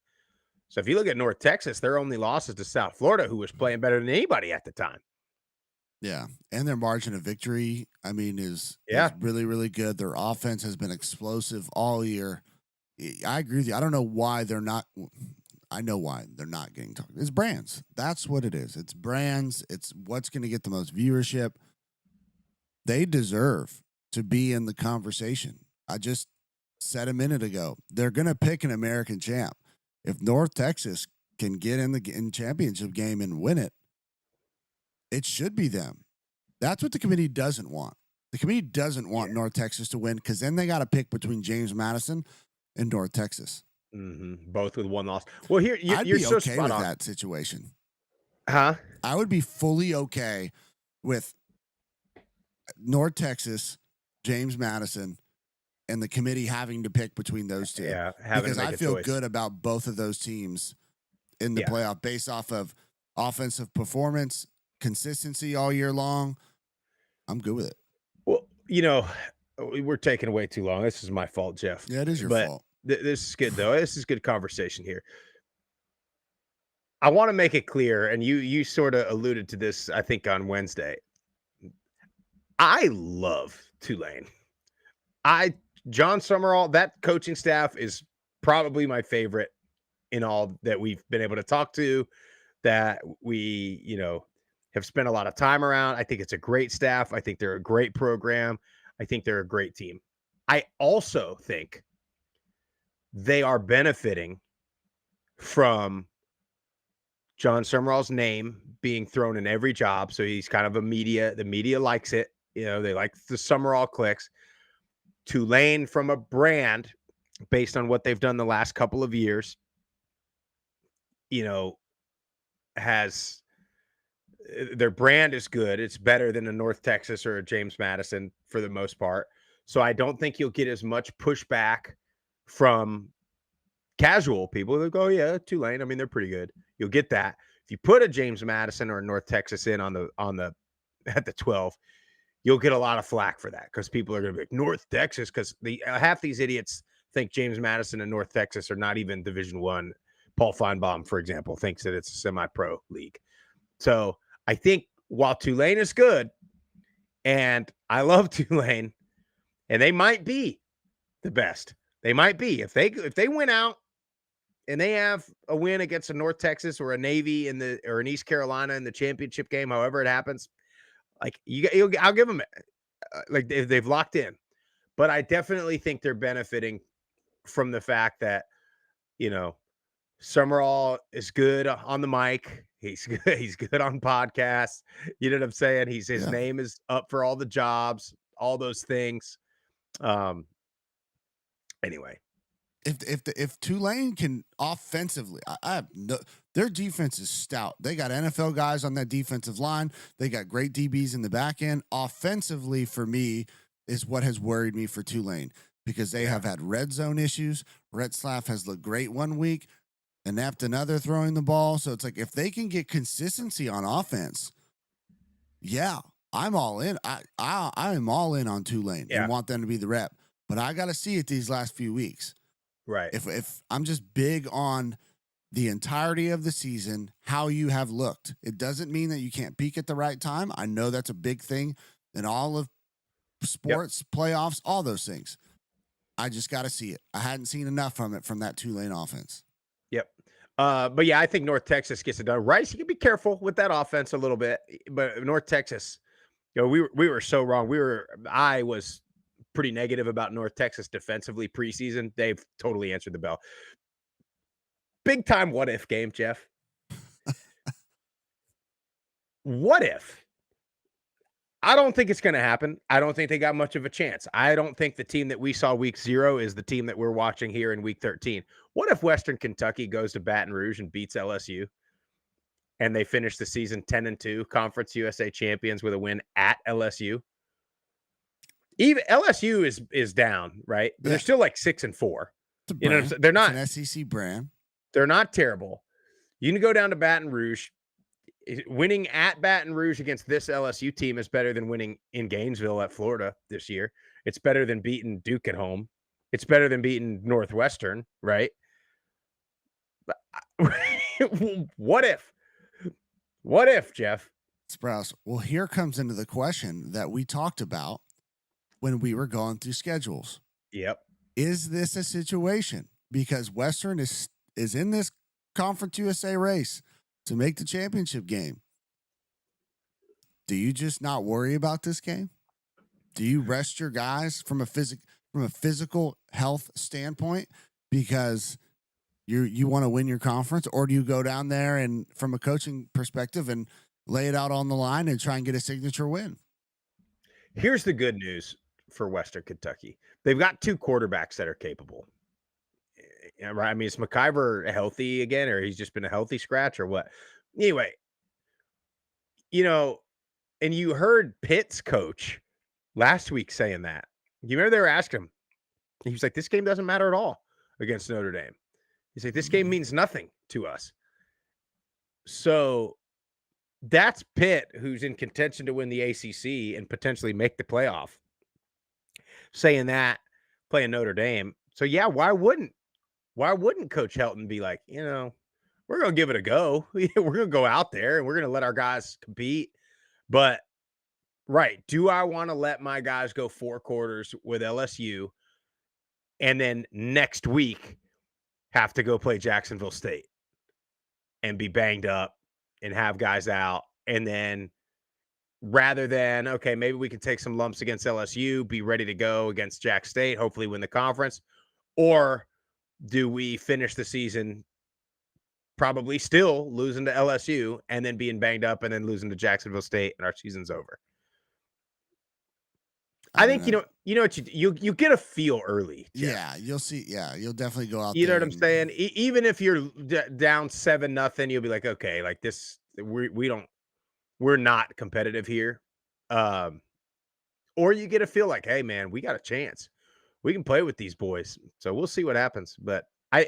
So if you look at North Texas, their only loss is to South Florida, who was playing better than anybody at the time. Yeah, and their margin of victory, I mean, is really, really good. Their offense has been explosive all year. I agree with you. I don't know why they're not. I know why they're not getting talked. It's brands. That's what it is. It's brands. It's what's going to get the most viewership. They deserve to be in the conversation. I just said a minute ago, they're going to pick an American champ. If North Texas can get in the championship game and win it, it should be them. That's what the committee doesn't want. The committee doesn't want North Texas to win because then they got to pick between James Madison and North Texas. Mm-hmm. Both with one loss. Well, here I'd you're be so okay spot with on. that situation. Huh? I would be fully okay with North Texas, James Madison, and the committee having to pick between those two. Yeah, because I feel good about both of those teams in the playoff based off of offensive performance, consistency all year long. I'm good with it. Well, we're taking way too long. This is my fault, Jeff. Yeah, it is your but fault. This is good, though. This is good conversation here. I want to make it clear, and you sort of alluded to this, I think, on Wednesday. I love Tulane. John Summerall, that coaching staff is probably my favorite in all that we've been able to talk to, that we, have spent a lot of time around. I think it's a great staff. I think they're a great program. I think they're a great team. I also think they are benefiting from John Summerall's name being thrown in every job. So he's kind of the media likes it. They like the Summerall clicks. Tulane, from a brand based on what they've done the last couple of years, has their brand is good. It's better than a North Texas or a James Madison for the most part. So I don't think you'll get as much pushback from casual people that go, yeah, Tulane. I mean, they're pretty good. You'll get that. If you put a James Madison or a North Texas in at the 12, you'll get a lot of flack for that because people are going to be like, North Texas, because half these idiots think James Madison and North Texas are not even Division I. Paul Feinbaum, for example, thinks that it's a semi-pro league. So I think while Tulane is good, and I love Tulane, and they might be the best. They might be if they win out and they have a win against a North Texas or a Navy or an East Carolina in the championship game, however it happens. Like I'll give them like they've locked in, but I definitely think they're benefiting from the fact that Summerall is good on the mic. He's good. He's good on podcasts. You know what I'm saying? His name is up for all the jobs, all those things. Anyway, if Tulane can offensively, I have their defense is stout. They got NFL guys on that defensive line. They got great DBs in the back end. Offensively, for me, is what has worried me for Tulane because they have had red zone issues. Retzlaff has looked great one week, inept another throwing the ball. So it's like if they can get consistency on offense, yeah, I'm all in. I am all in on Tulane and want them to be the rep. But I got to see it these last few weeks. Right. If I'm just big on the entirety of the season, how you have looked. It doesn't mean that you can't peak at the right time. I know that's a big thing in all of sports, playoffs, all those things. I just got to see it. I hadn't seen enough from that Tulane offense. Yep. But yeah, I think North Texas gets it done. Rice, you can be careful with that offense a little bit. But North Texas, we were so wrong. I was pretty negative about North Texas defensively preseason. They've totally answered the bell. Big time what if game, Jeff. What if? I don't think it's going to happen. I don't think they got much of a chance. I don't think the team that we saw week 0 is the team that we're watching here in week 13. What if Western Kentucky goes to Baton Rouge and beats LSU and they finish the season 10-2, Conference USA champions with a win at LSU? Even LSU is down, right? But they're still like 6-4. You know what I'm saying? They're not an SEC brand. They're not terrible. You can go down to Baton Rouge. Winning at Baton Rouge against this LSU team is better than winning in Gainesville at Florida this year. It's better than beating Duke at home. It's better than beating Northwestern, right? What if? What if, Jeff? Sprouse. Well, here comes into the question that we talked about when we were going through schedules. Yep. Is this a situation? Because Western is in this Conference USA race to make the championship game. Do you just not worry about this game? Do you rest your guys from a physical health standpoint because you want to win your conference, or do you go down there and from a coaching perspective and lay it out on the line and try and get a signature win? Here's the good news for Western Kentucky. They've got 2 quarterbacks that are capable. Right? I mean, is McIver healthy again, or he's just been a healthy scratch, or what? Anyway, and you heard Pitt's coach last week saying that. You remember they were asking him. He was like, "This game doesn't matter at all against Notre Dame." He's like, "This game means nothing to us." So that's Pitt, who's in contention to win the ACC and potentially make the playoff, saying that, playing Notre Dame. So yeah, why wouldn't Coach Helton be like, we're going to give it a go. We're going to go out there and we're going to let our guys compete. But, right, do I want to let my guys go 4 quarters with LSU and then next week have to go play Jacksonville State and be banged up and have guys out? And then rather than, okay, maybe we can take some lumps against LSU, be ready to go against Jack State, hopefully win the conference, or do we finish the season probably still losing to LSU and then being banged up and then losing to Jacksonville State and our season's over? I think you get a feel early. Jeff. Yeah, you'll see. Yeah, you'll definitely go out. You know what I'm saying? Even if you're down 7-0, you'll be like, okay, like this, we're not competitive here. Or you get a feel like, hey man, we got a chance. We can play with these boys. So we'll see what happens. But I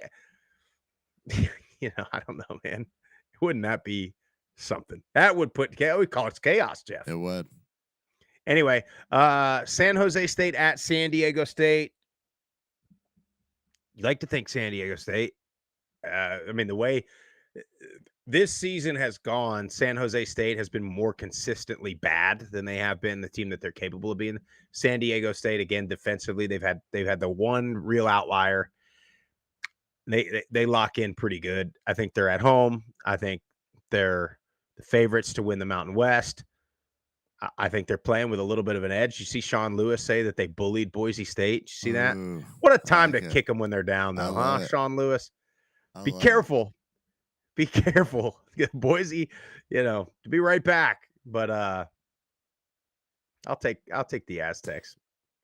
don't know, man. Wouldn't that be something? That would we call it chaos, Jeff. It would. Anyway, San Jose State at San Diego State. You like to think San Diego State. I mean, the way this season has gone, San Jose State has been more consistently bad than they have been the team that they're capable of being. San Diego State, again, defensively, they've had the one real outlier. They lock in pretty good. I think they're at home. I think they're the favorites to win the Mountain West. I think they're playing with a little bit of an edge. You see Sean Lewis say that they bullied Boise State. You see that? Ooh, What a I time like to it. kick them when they're down, I though, love huh, it. Sean Lewis? I Be love it. careful. Be careful. Boise, to be right back. But I'll take the Aztecs.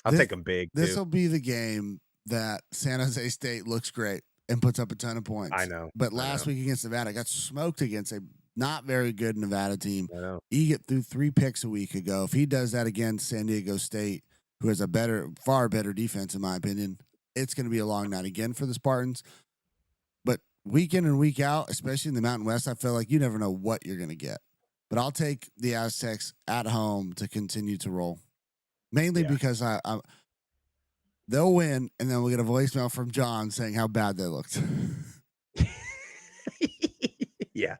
I'll take them big, This too. will be the game that San Jose State looks great and puts up a ton of points. I know. But last week against Nevada, got smoked against a not very good Nevada team. I know. Egan threw 3 picks a week ago. If he does that against San Diego State, who has a far better defense, in my opinion, it's going to be a long night again for the Spartans. But week in and week out, especially in the Mountain West, I feel like you never know what you're going to get. But I'll take the Aztecs at home to continue to roll, mainly because they'll win, and then we'll get a voicemail from John saying how bad they looked. Yeah.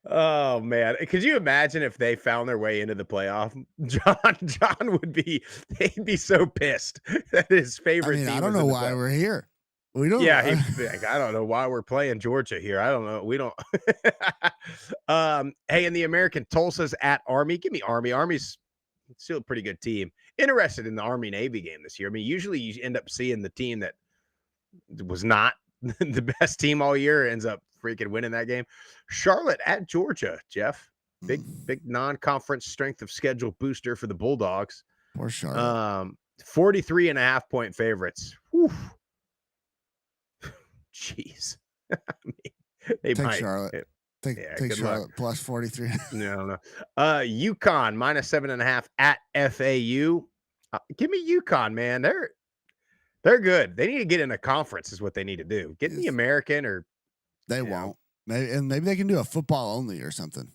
Oh man, could you imagine if they found their way into the playoff? John they'd be so pissed that his favorite team. I don't know why we're here. We don't. Yeah, he'd be like, I don't know why we're playing Georgia here. I don't know. We don't. Hey, in the American, Tulsa's at Army. Give me Army. Army's still a pretty good team. Interested in the Army Navy game this year. I mean, usually you end up seeing the team that was not the best team all year ends up freaking winning that game. Charlotte at Georgia, Jeff. Big non-conference strength of schedule booster for the Bulldogs. Poor Charlotte. 43.5-point favorites. Whew. Jeez. I mean, they take might. Charlotte. Take Charlotte luck. Plus 43. No. UConn -7.5 at FAU. Give me UConn, man. They're good. They need to get in a conference is what they need to do. Get in the American or they won't. Maybe they can do a football only or something.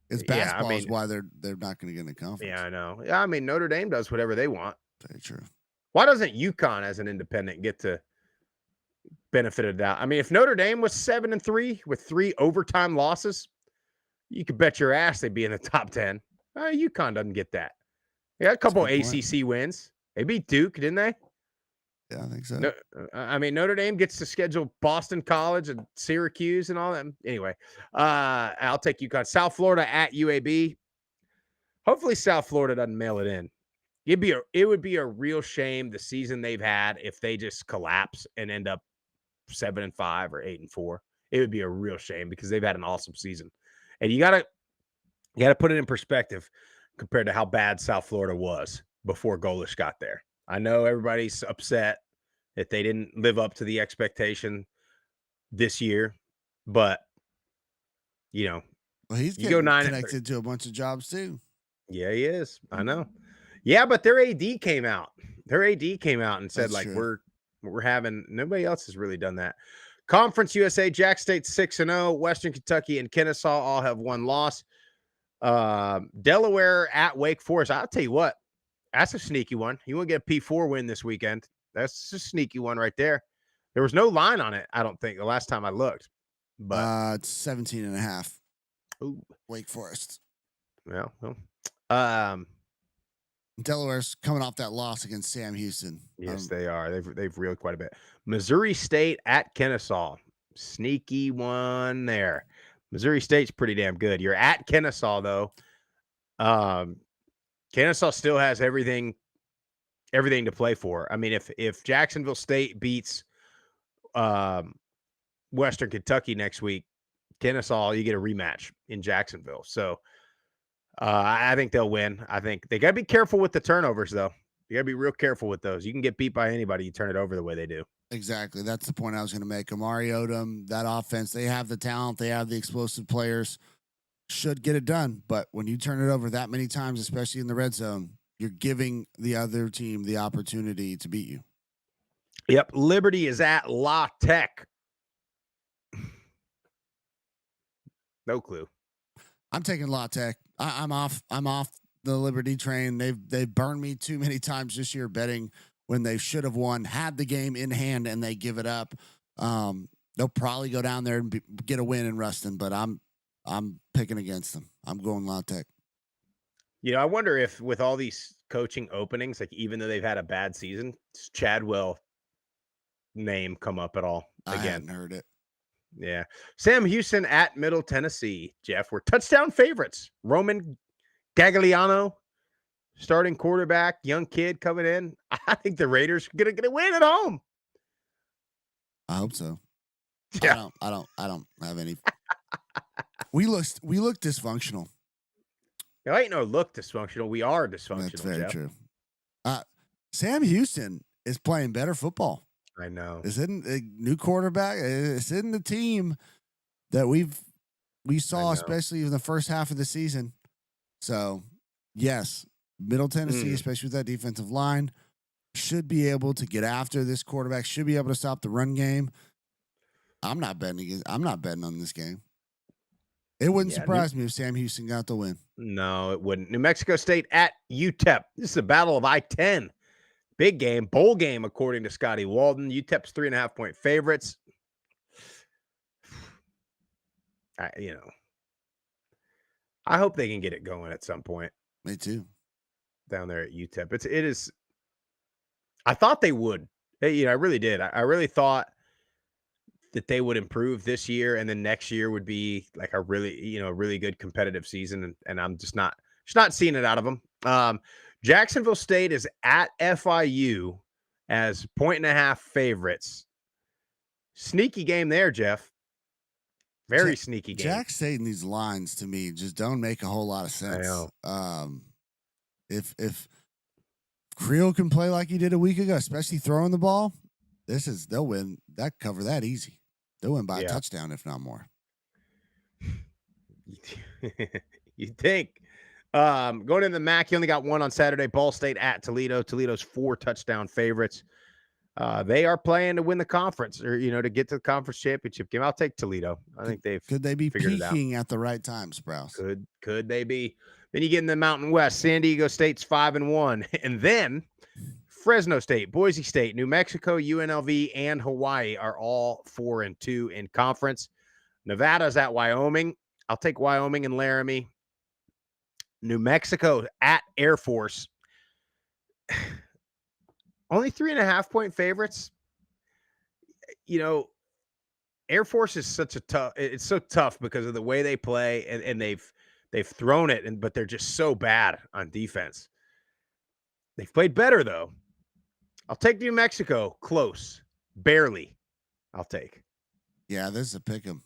It's basketball is why they're not going to get in the conference. Yeah, I know. Yeah, I mean Notre Dame does whatever they want. Very true. Why doesn't UConn as an independent get to benefit of that? I mean, if Notre Dame was 7-3 with 3 overtime losses, you could bet your ass they'd be in the top 10. UConn doesn't get that. They got a couple ACC wins. They beat Duke, didn't they? Yeah, I think so. No, I mean, Notre Dame gets to schedule Boston College and Syracuse and all that. Anyway, I'll take UConn. South Florida at UAB. Hopefully South Florida doesn't mail it in. It would be a real shame the season they've had if they just collapse and end up 7-5 or 8-4. It would be a real shame because they've had an awesome season. And you gotta put it in perspective compared to how bad South Florida was before Golish got there. I know everybody's upset that they didn't live up to the expectation this year, but well, he's getting connected to a bunch of jobs too. Yeah, he is. I know. Yeah, but their AD came out. And said, That's true. we're having nobody else has really done that. Conference USA, Jack State 6-0, Western Kentucky and Kennesaw all have 1 loss. Delaware at Wake Forest. I'll tell you what, that's a sneaky one. You want to get a P4 win this weekend. That's a sneaky one right there. There was no line on it, I don't think, the last time I looked. But it's 17.5. Ooh. Wake Forest. Well, Delaware's coming off that loss against Sam Houston. Yes, they are. They've reeled quite a bit. Missouri State at Kennesaw. Sneaky one there. Missouri State's pretty damn good. You're at Kennesaw, though. Kennesaw still has everything to play for. I mean, if Jacksonville State beats Western Kentucky next week, Kennesaw, you get a rematch in Jacksonville. So I think they'll win. I think they got to be careful with the turnovers, though. You got to be real careful with those. You can get beat by anybody. You turn it over the way they do. Exactly. That's the point I was going to make. Amari Odom, that offense, they have the talent. They have the explosive players. Should get it done. But when you turn it over that many times, especially in the red zone, you're giving the other team the opportunity to beat you. Yep. Liberty is at La Tech. No clue. I'm taking La Tech. I'm off the Liberty train. They've burned me too many times this year betting when they should have won, had the game in hand, and they give it up. they'll probably go down there and get a win in Ruston, but I'm picking against them. I'm going La Tech. I wonder if with all these coaching openings, like even though they've had a bad season, does Chadwell name come up at all I again? hadn't heard it. Yeah. Sam Houston at Middle Tennessee, Jeff. We're touchdown favorites. Roman Gagliano, starting quarterback, young kid coming in. I think the Raiders are gonna win at home. I hope so. Yeah. I don't have any. We look dysfunctional. There ain't no look dysfunctional. We are dysfunctional. That's very Jeff. true. Sam Houston is playing better football. I know. This isn't a new quarterback. This isn't the team that we saw, especially in the first half of the season. So, yes, Middle Tennessee, especially with that defensive line, should be able to get after this quarterback. Should be able to stop the run game. I'm not betting on this game. It wouldn't surprise me if Sam Houston got the win. No, it wouldn't. New Mexico State at UTEP. This is a battle of I-10. Big game, bowl game, according to Scotty Walden. UTEP's 3.5-point favorites. I hope they can get it going at some point. Me too. Down there at UTEP. It is. I thought they would. I really did. I really thought that they would improve this year, and then next year would be like a really good competitive season. And I'm just not seeing it out of them. Jacksonville State is at FIU as 1.5 favorites. Sneaky game there, Jeff. Very sneaky game. Jack State, these lines to me just don't make a whole lot of sense. I know. If Creel can play like he did a week ago, especially throwing the ball, they'll win that cover that easy. They'll win by a touchdown, if not more. You think? Going in the MAC, you only got one on Saturday. Ball State at Toledo. Toledo's 4 touchdown favorites. They are playing to win the conference, or to get to the conference championship game. I'll take Toledo. I think could they be figured peaking at the right time, Sprouse? Could they be? Then you get in the Mountain West. San Diego State's 5-1, and then Fresno State, Boise State, New Mexico, UNLV, and Hawaii are all 4-2 in conference. Nevada's at Wyoming. I'll take Wyoming and Laramie. New Mexico at Air Force. Only 3.5-point favorites. Air Force is such a tough. It's so tough because of the way they play, and they've thrown it, but they're just so bad on defense. They've played better though. I'll take New Mexico close, barely. I'll take. Yeah, this is a pick 'em.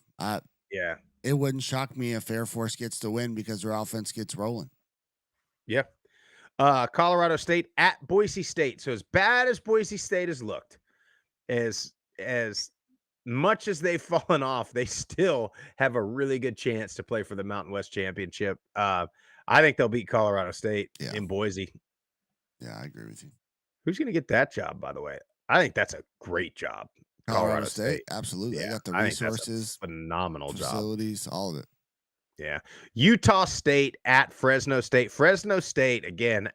Yeah. It wouldn't shock me if Air Force gets to win because their offense gets rolling. Yeah. Colorado State at Boise State. So as bad as Boise State has looked, as much as they've fallen off, they still have a really good chance to play for the Mountain West Championship. I think they'll beat Colorado State in Boise. Yeah, I agree with you. Who's going to get that job, by the way? I think that's a great job. Colorado State. Absolutely. Yeah, they got the I think that's a resources, phenomenal facilities, all of it. Yeah. Utah State at Fresno State. Fresno State, again,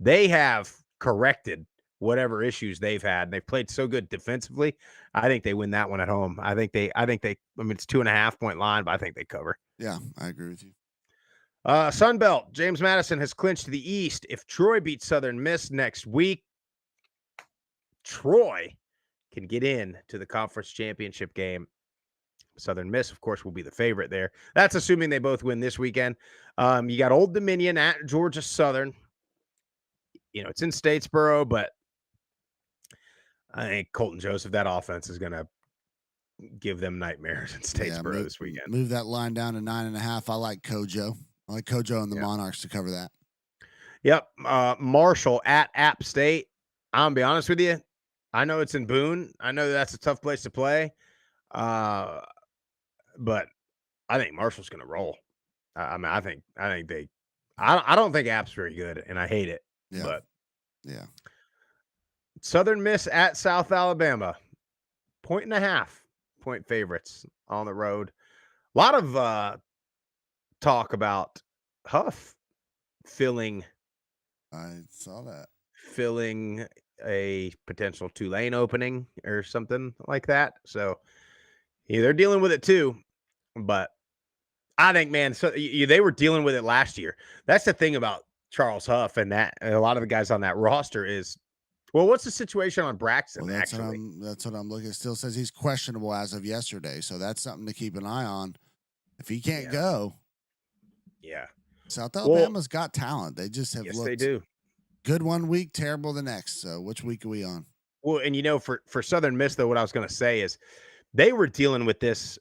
they have corrected whatever issues they've had. They've played so good defensively. I think they win that one at home. I mean, it's 2.5-point line, but I think they cover. Yeah, I agree with you. Sun Belt, James Madison has clinched the East. If Troy beats Southern Miss next week, Troy can get in to the conference championship game. Southern Miss, of course, will be the favorite there. That's assuming they both win this weekend. You got Old Dominion at Georgia Southern. It's in Statesboro, but I think Colton Joseph, that offense is going to give them nightmares in Statesboro this weekend. Move that line down to 9.5. I like Kojo. I like Kojo and the Monarchs to cover that. Yep. Marshall at App State. I'm going to be honest with you. I know it's in Boone. I know that's a tough place to play. But I think Marshall's going to roll. I don't think App's very good, and I hate it. Yeah. But yeah. Southern Miss at South Alabama. 1.5-point favorites on the road. A lot of talk about Huff filling. I saw that. Filling a potential Tulane opening or something like that. So Yeah, they're dealing with it too, but I think, man, so they were dealing with it last year. That's the thing about Charles Huff and a lot of the guys on that roster is, well, what's the situation on Braxton? Well, that's actually, that's what I'm looking. It still says he's questionable as of yesterday, so that's something to keep an eye on. If he can't go, yeah, South Alabama's got talent. They just have looked they do good one week, terrible the next. So which week are we on? Well, and for Southern Miss though, what I was going to say is they were dealing with this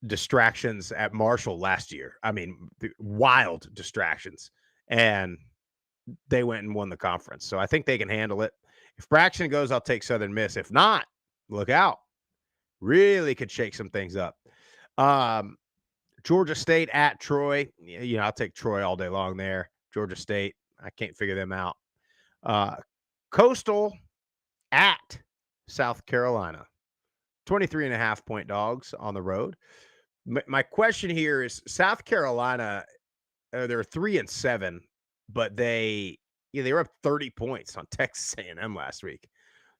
distractions at Marshall last year. I mean, wild distractions, and they went and won the conference. So I think they can handle it. If Braxton goes, I'll take Southern Miss. If not, look out. Really could shake some things up. Georgia State at Troy. I'll take Troy all day long there. Georgia State, I can't figure them out. Coastal at South Carolina. 23.5-point dogs on the road. My question here is South Carolina, they're 3-7, but they were up 30 points on Texas A&M last week.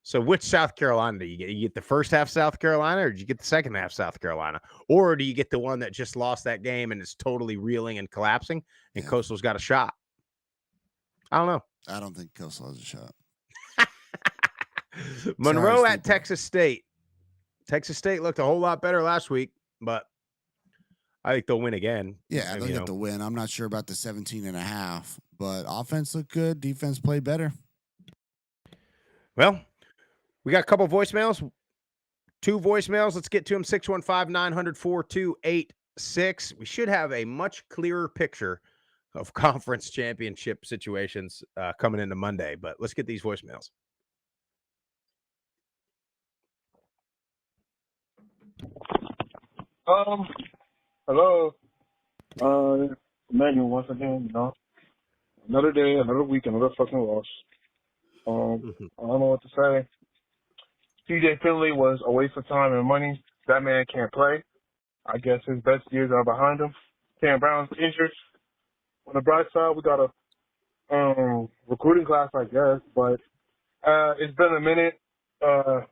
So which South Carolina do you get? You get the first half South Carolina, or do you get the second half South Carolina? Or do you get the one that just lost that game and is totally reeling and collapsing, and Coastal's got a shot? I don't know. I don't think Coastal has a shot. Monroe at Texas State. Texas State looked a whole lot better last week, but I think they'll win again. Yeah, they'll get the win. I'm not sure about the 17.5, but offense looked good. Defense played better. Well, we got a couple voicemails. 2 voicemails. Let's get to them. 615-900-4286. We should have a much clearer picture of conference championship situations coming into Monday, but let's get these voicemails. Hello. Emmanuel once again, another day, another week, another fucking loss. I don't know what to say. TJ Finley was a waste of time and money. That man can't play. I guess his best years are behind him. Cam Brown's injured. On the bright side, we got a recruiting class, I guess, but it's been a minute.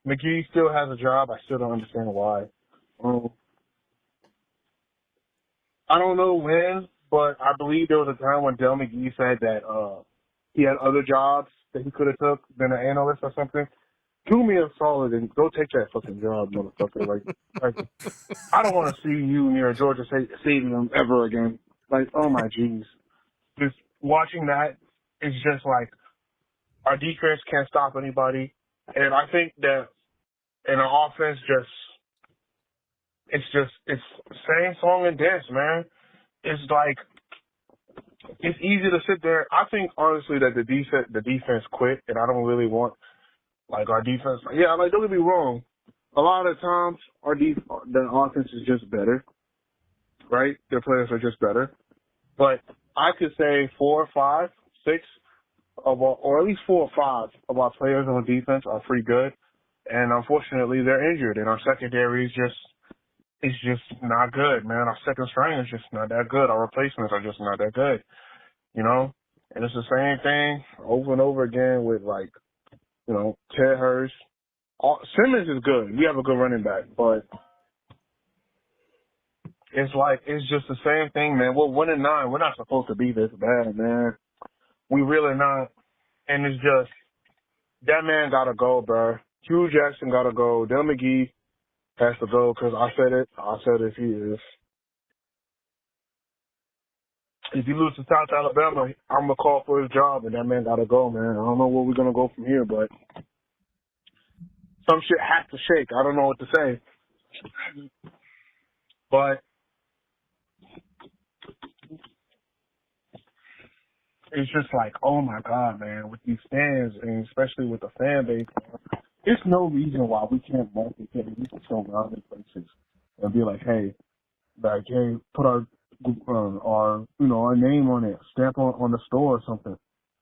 McGee still has a job. I still don't understand why. I don't know when, but I believe there was a time when Del McGee said that he had other jobs that he could have took than an analyst or something. Do me a solid and go take that fucking job, motherfucker. Like I don't want to see you near Georgia Stadium ever again. Like, oh my jeez. Just watching that is just like our defense can't stop anybody. And I think that in our offense it's same song and dance, man. It's like it's easy to sit there. I think honestly that the defense quit, and I don't really want our defense. Yeah, don't get me wrong. A lot of times the offense is just better, right? Their players are just better. But I could say 4, 5, 6 or at least 4 or 5 of our players on defense are pretty good, and unfortunately they're injured, and our secondary is just not good, man. Our second string is just not that good. Our replacements are just not that good, And it's the same thing over and over again with Ted Hurst. Simmons is good. We have a good running back, but it's just the same thing, man. We're 1-9. We're not supposed to be this bad, man. We really not. And it's just that man gotta go, bro. Hugh Jackson gotta go. Del McGee has to go because I said it. He is. If you lose to South Alabama, I'm going to call for his job, and that man got to go, man. I don't know where we're going to go from here, but some shit has to shake. I don't know what to say. But it's just oh my God, man, with these fans, and especially with the fan base, there's no reason why we can't market it. We can show around in places and be hey, put our name on it, stamp on the store or something.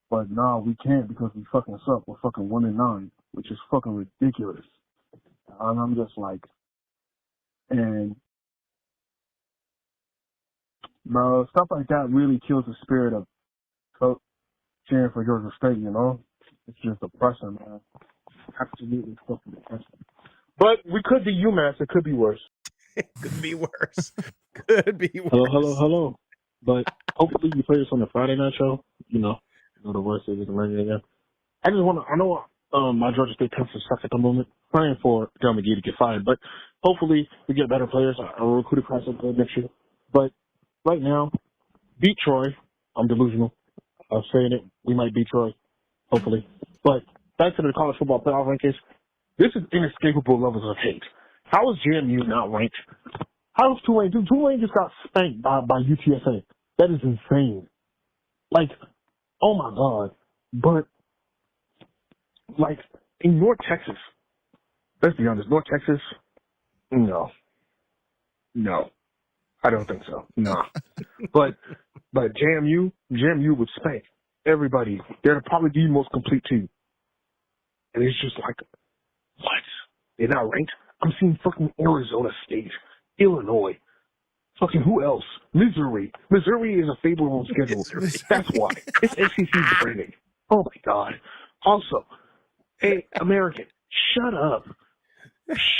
But no, we can't because we fucking suck. We're fucking 1-9, which is fucking ridiculous. And I'm just bro, stuff like that really kills the spirit of cheering for Georgia State, It's just depressing, man. Absolutely fucking depressing. But we could be UMass. It could be worse. Could be worse. Could be worse. Hello. But hopefully you play this on the Friday night show. You know the worst is learning again. I know my Georgia State Texas sucks at the moment. Praying for Del McGee to get fired, but hopefully we get better players. I'll recruit a class up good next year. But right now, beat Troy. I'm delusional. I'm saying it. We might beat Troy, hopefully. But back to the college football playoff rankings. This is inescapable levels of hate. How is JMU not ranked? How is Tulane? Dude, Tulane just got spanked by UTSA. That is insane. Like, oh my God. But, like, in North Texas, let's be honest, North Texas, no. I don't think so. Nah. But JMU would spank everybody. They're probably the most complete team. And it's just like, what? They're not ranked? I'm seeing fucking Arizona State, Illinois, fucking who else? Missouri. Missouri is a favorable schedule. That's why. It's SEC branding. Oh my God. Also, hey, American, shut up.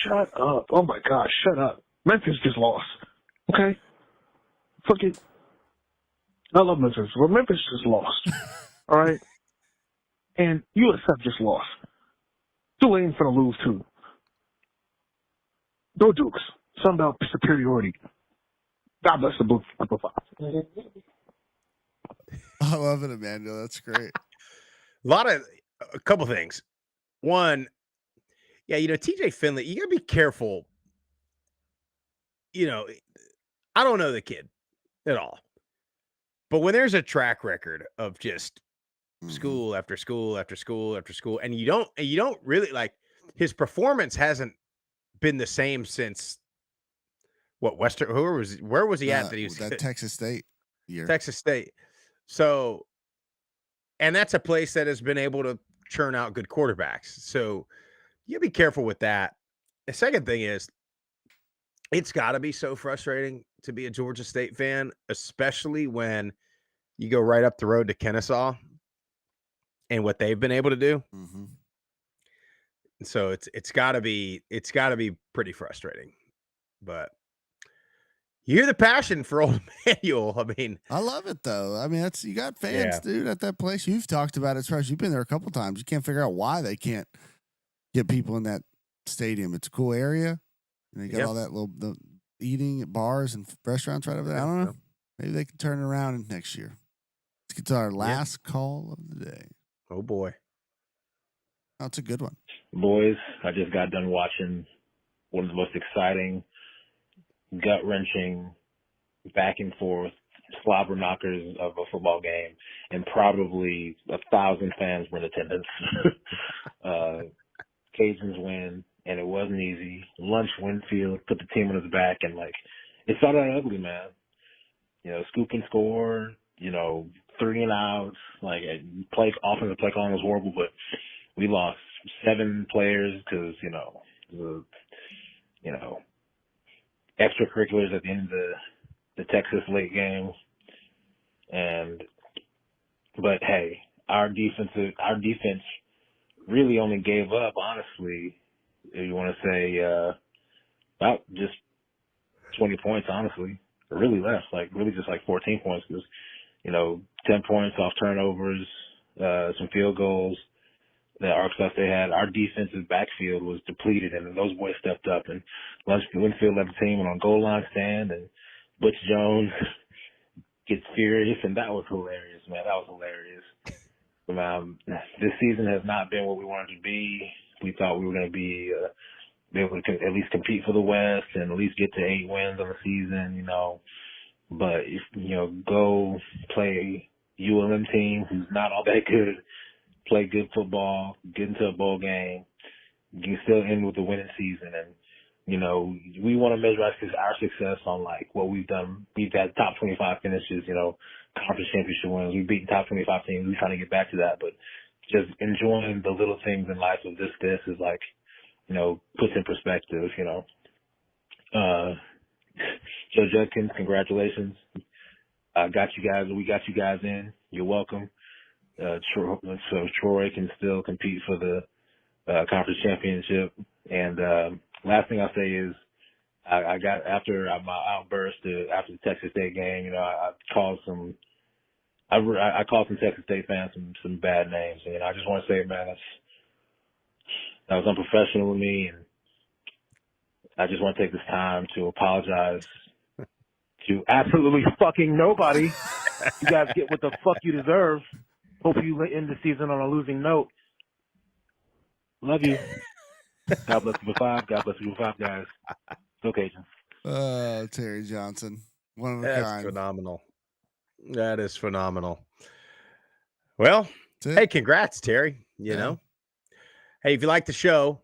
Shut up. Oh my God, shut up. Memphis just lost. Okay? Fucking, I love Memphis, but Memphis just lost. All right? And USF just lost. Tulane's gonna lose too. Go Dukes. Something about superiority. God bless the book. I love it, Emmanuel. That's great. A couple things. One, yeah, TJ Finley, you gotta be careful. I don't know the kid at all, but when there's a track record of just school after school after school after school, and you don't really like his performance hasn't been the same since where was he at that he was that Texas State year? Texas State. So, and that's a place that has been able to churn out good quarterbacks. So you gotta be careful with that. The second thing is, it's got to be so frustrating to be a Georgia State fan, especially when you go right up the road to Kennesaw and what they've been able to do. Mm-hmm. And so it's got to be pretty frustrating. But you hear the passion for old Emmanuel. I mean, I love it though. I mean, you got fans, dude, at that place. You've talked about it as far as you've been there a couple times. You can't figure out why they can't get people in that stadium. It's a cool area. And they got all that the eating at bars and restaurants right over there. I don't know. Maybe they can turn it around next year. Let's get to our last call of the day. Oh boy. That's a good one. Boys, I just got done watching one of the most exciting, gut-wrenching, back and forth slobber knockers of a football game, and probably 1,000 fans were in attendance. Cajuns win, and it wasn't easy. Lunch Winfield put the team on his back, and it started out ugly, man. Scoop and score, 3 and outs, offensive play calling was horrible, but we lost 7 players because, the extracurriculars at the end of the Texas late game. But hey, our defense really only gave up, honestly, if you want to say, about just 20 points, honestly. Or really less, really just 14 points because, 10 points off turnovers, some field goals that Arkansas State had. Our defensive backfield was depleted, and those boys stepped up. And Winfield led the team on goal line stand, and Butch Jones gets furious, and that was hilarious, man. That was hilarious. This season has not been what we wanted to be. We thought we were going to be able to at least compete for the West and at least get to 8 wins on the season, But if go play ULM team who's not all that good, play good football, get into a bowl game, you still end with a winning season. And we want to measure our success on what we've done. We've had top 25 finishes, conference championship wins. We've beaten top 25 teams. We're trying to get back to that, but just enjoying the little things in life of this is puts in perspective, Joe Judkins, congratulations. We got you guys in. You're welcome. So Troy can still compete for the conference championship. And last thing I'll say is I got after my outburst after the Texas State game. You know, I called some. I called some Texas State fans some bad names, and I just want to say, man, that was unprofessional with me, and I just want to take this time to apologize to absolutely fucking nobody. You guys get what the fuck you deserve. Hope you end the season on a losing note. Love you. God bless you for 5. God bless you for 5, guys. Go Cajuns. Terry Johnson. One of a That's kind. phenomenal. That is phenomenal. Well, hey, congrats, Terry. You know, hey, if you like the show,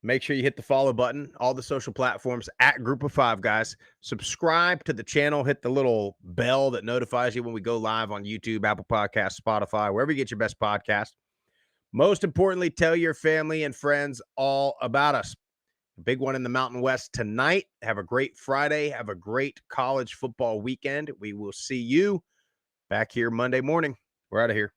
make sure you hit the follow button, all the social platforms at Group of 5 Guys. Subscribe to the channel, hit the little bell that notifies you when we go live on YouTube, Apple Podcasts, Spotify, wherever you get your best podcast. Most importantly, tell your family and friends all about us. A big one in the Mountain West tonight. Have a great Friday. Have a great college football weekend. We will see you back here Monday morning. We're out of here.